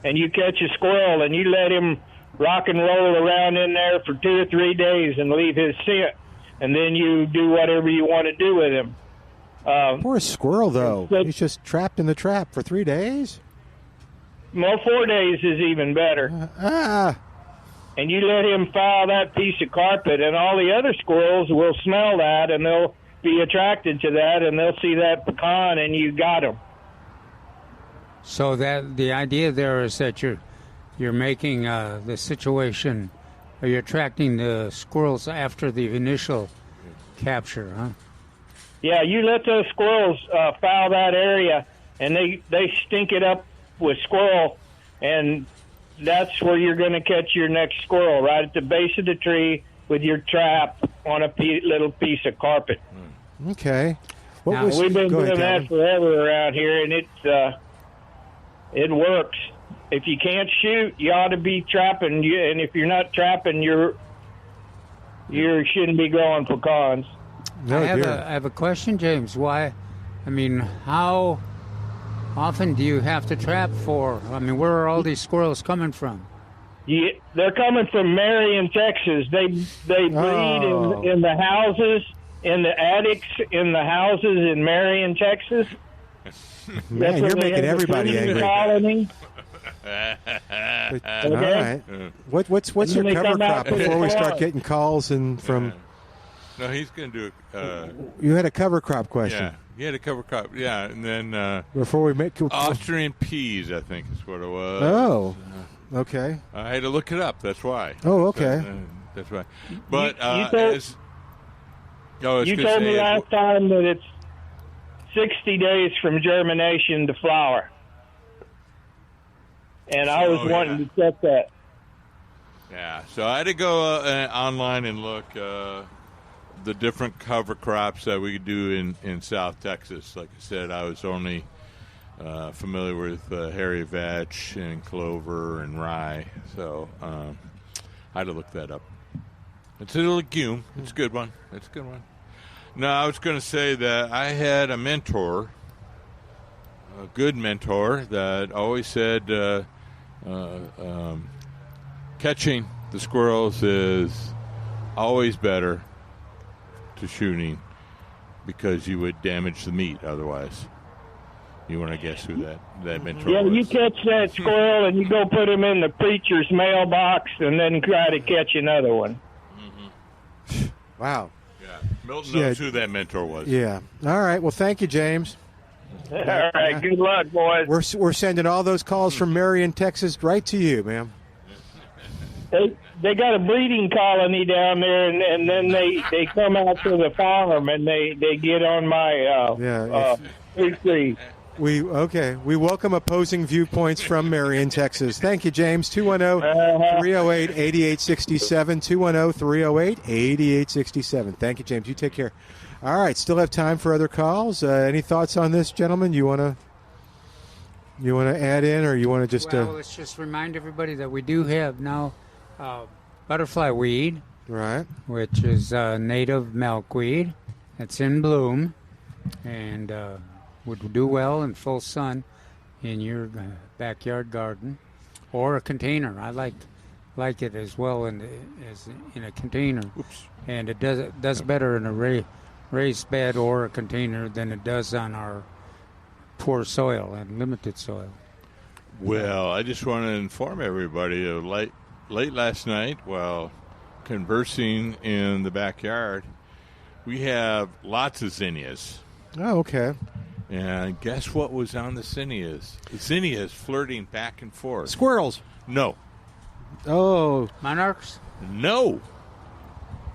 and you catch a squirrel and you let him rock and roll around in there for 2 or 3 days and leave his scent, and then you do whatever you want to do with him. Poor squirrel, though. He's just trapped in the trap for 3 days? Well, 4 days is even better. And you let him foul that piece of carpet, and all the other squirrels will smell that, and they'll be attracted to that, and they'll see that pecan, and you got them. So that the idea there is that you're making the situation, or you're attracting the squirrels after the initial capture, huh? Yeah, you let those squirrels foul that area, and they stink it up with squirrel, and that's where you're going to catch your next squirrel, right at the base of the tree with your trap on a little piece of carpet. Okay. We've been doing that forever around here, and it works. If you can't shoot, you ought to be trapping. And if you're not trapping, you shouldn't be growing pecans. No, I have a question, James. How often do you have to trap for? Where are all these squirrels coming from? Yeah, they're coming from Marion, Texas. They breed in the houses, in the attics, in the houses in Marion, Texas. Man, you're making everybody angry. Colony. All right. What's your cover crop before we start getting calls from? No, he's going to do it. You had a cover crop question. Yeah, he had a cover crop. Yeah, and then before we make Austrian peas, I think is what it was. Oh, okay. I had to look it up. That's why. Oh, okay. That's why. But you told me last time that it's 60 days from germination to flower, and I was wanting to check that. Yeah, so I had to go online and look the different cover crops that we do in South Texas. Like I said, I was only familiar with hairy vetch and clover and rye, so I had to look that up. It's a legume. It's a good one. It's a good one. No, I was going to say that I had a mentor, a good mentor, that always said catching the squirrels is always better to shooting because you would damage the meat otherwise. You want to guess who that mentor was? Yeah, you catch that squirrel and you go put him in the preacher's mailbox and then try to catch another one. Mm-hmm. Wow. Yeah, Milton knows who that mentor was. Yeah. All right. Well, thank you, James. All right. Good luck, boys. We're sending all those calls from Marion, Texas, right to you, ma'am. They got a breeding colony down there, and then they come out to the farm and they get on my tree. We welcome opposing viewpoints from Marion, Texas. Thank you, James. 210-308-8867. 210-308-8867. Thank you, James. You take care. All right, still have time for other calls. Any thoughts on this, gentlemen? You want to add in, or you want to just? Well, let's just remind everybody that we do have now butterfly weed, right? Which is native milkweed. It's in bloom, and would do well in full sun in your backyard garden or a container. I like it as well as in a container. Oops. And it does better in a raised bed or a container than it does on our poor soil and limited soil. Well, I just want to inform everybody of late last night while conversing in the backyard, we have lots of zinnias. Oh, okay. And guess what was on the zinnias? The zinnias flirting back and forth. Squirrels. No. Oh. Monarchs? No.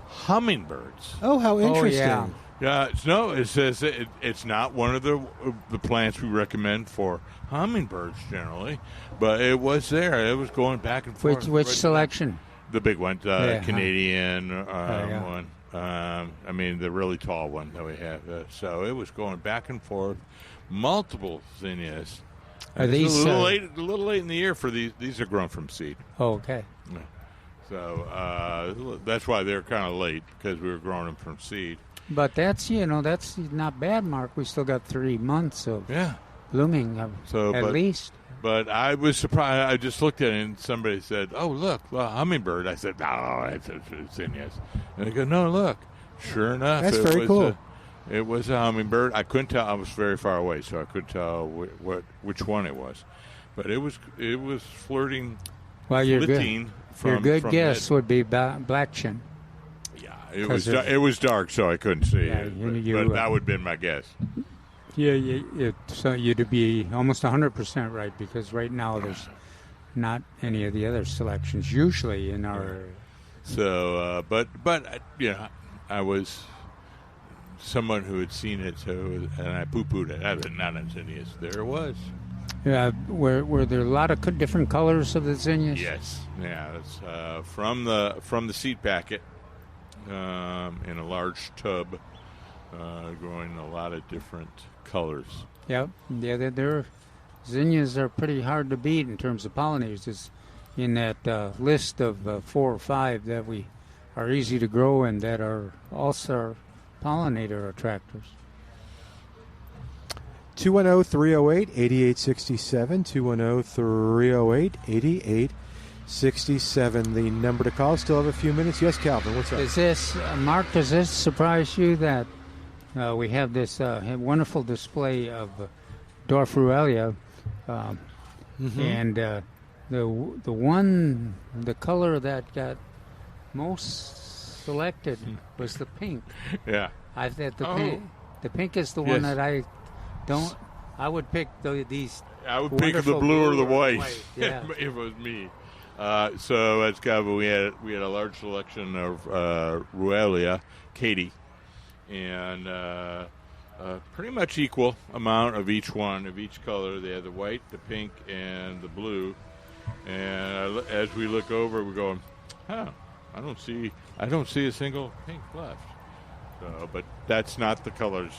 Hummingbirds. Oh, how interesting. Oh, yeah. It says it's not one of the plants we recommend for hummingbirds generally, but it was there. It was going back and forth. Which selection? The big one, Canadian one. The really tall one that we have. So it was going back and forth. Multiple zinnias. Are these a little late in the year for these? These are grown from seed. Oh, okay. Yeah. So that's why they're kind of late, because we were growing them from seed. But that's not bad, Mark. We still got 3 months of blooming at least. But I was surprised. I just looked at it and somebody said, "Oh, look, a hummingbird." I said, "No, it's zinnias." And they go, "No, look." Sure enough, that's very cool. It was a hummingbird. I couldn't tell. I was very far away, so I couldn't tell which one it was. But it was flirting. Well, your good guess would be black chin. Yeah, it was dark, so I couldn't see it. But that would have been my guess. Yeah, so you'd be almost 100% right, because right now there's not any of the other selections usually in our area. So, but I was someone who had seen it, and I poo-pooed it. I was not in zinnias. There it was. Yeah, were there a lot of different colors of the zinnias? Yes. Yeah, it's from the seed packet in a large tub, growing a lot of different colors. Yeah, their zinnias are pretty hard to beat in terms of pollinators. It's in that list of 4 or 5 that we are easy to grow and that are also pollinator attractors. 210-308-8867, 210-308-8867, the number to call. Still have a few minutes. Yes, Calvin, what's up? Is this, Mark, does this surprise you that we have this wonderful display of dwarf Ruellia, and the color that got most selected was the pink. Yeah. I thought the pink is the one that I don't. I would pick these. I would pick the blue or the white. Yeah. If it was me. So at Scava, we had a large selection of Ruellia, Katie, and pretty much equal amount of each one of each color. They had the white, the pink, and the blue. And as we look over, we're going, I don't see a single pink left. So, but that's not the colors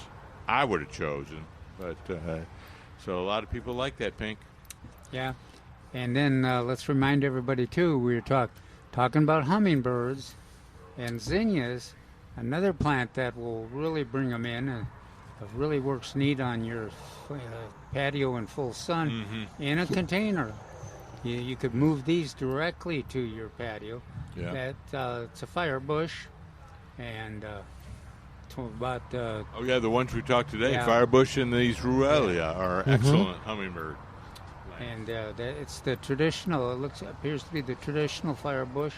I would have chosen. But so a lot of people like that pink. Yeah, and then let's remind everybody too. We were talking about hummingbirds and zinnias. Another plant that will really bring them in, really works neat on your patio in full sun in a container. You could move these directly to your patio. Yeah. It's a fire bush, and about the ones we talked today, firebush and these Ruellia are excellent hummingbird. And it's the traditional. Appears to be the traditional firebush,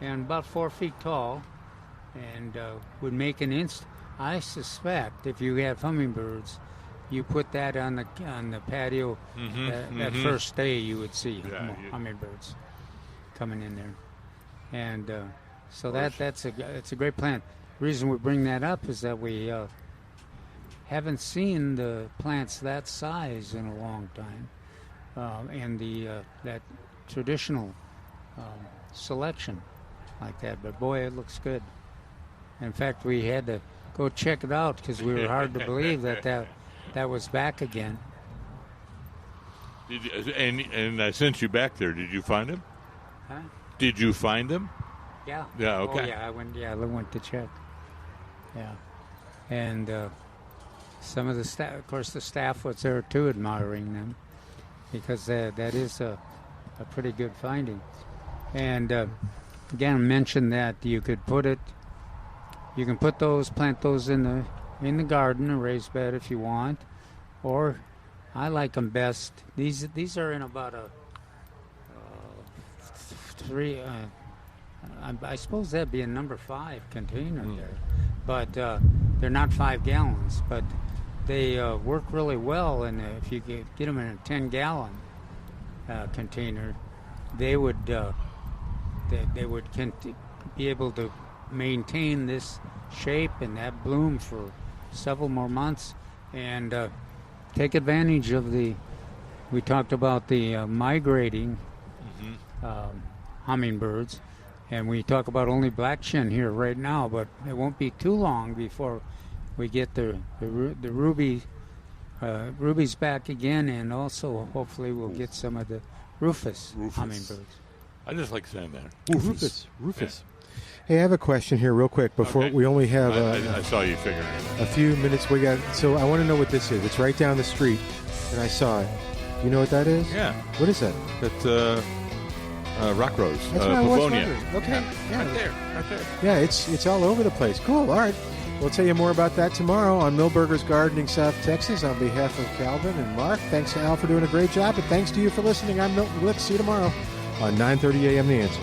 and about 4 feet tall, and would make an I suspect if you have hummingbirds, you put that on the patio. That first day, you would see hummingbirds coming in there, and so it's a great plant. The reason we bring that up is that we haven't seen the plants that size in a long time, and that traditional selection like that. But boy, it looks good. In fact, we had to go check it out because we were hard to believe that was back again. And I sent you back there. Did you find him? Huh? Did you find him? Yeah. Yeah. Okay. Oh, yeah. I went to check. Yeah, and some of the staff, of course, the staff was there too, admiring them, because that is a pretty good finding. And again, I mentioned that you can plant those in the garden, a raised bed if you want, or I like them best. These are in about a 3. I suppose that'd be a number 5 container there. But they're not 5 gallons, but they work really well. And if you get them in a 10-gallon container, they would be able to maintain this shape and that bloom for several more months, and take advantage of we talked about the migrating hummingbirds. And we talk about only black chin here right now, but it won't be too long before we get the rubies back again, and also hopefully we'll get some of the rufous. Hummingbirds. I just like saying that. Rufous. Yeah. Hey, I have a question here real quick before we only have I saw you figuring it out. A few minutes. So I want to know what this is. It's right down the street. And I saw it. Do you know what that is? Yeah. What is that? That's rock rose. That's what I was Bevonia. wondering. Okay. Yeah. Right there. Yeah, it's all over the place. Cool. All right. We'll tell you more about that tomorrow on Milberger's Gardening South Texas. On behalf of Calvin and Mark, thanks to Al for doing a great job, and thanks to you for listening. I'm Milton Glueck. See you tomorrow on 9:30 a.m. The Answer.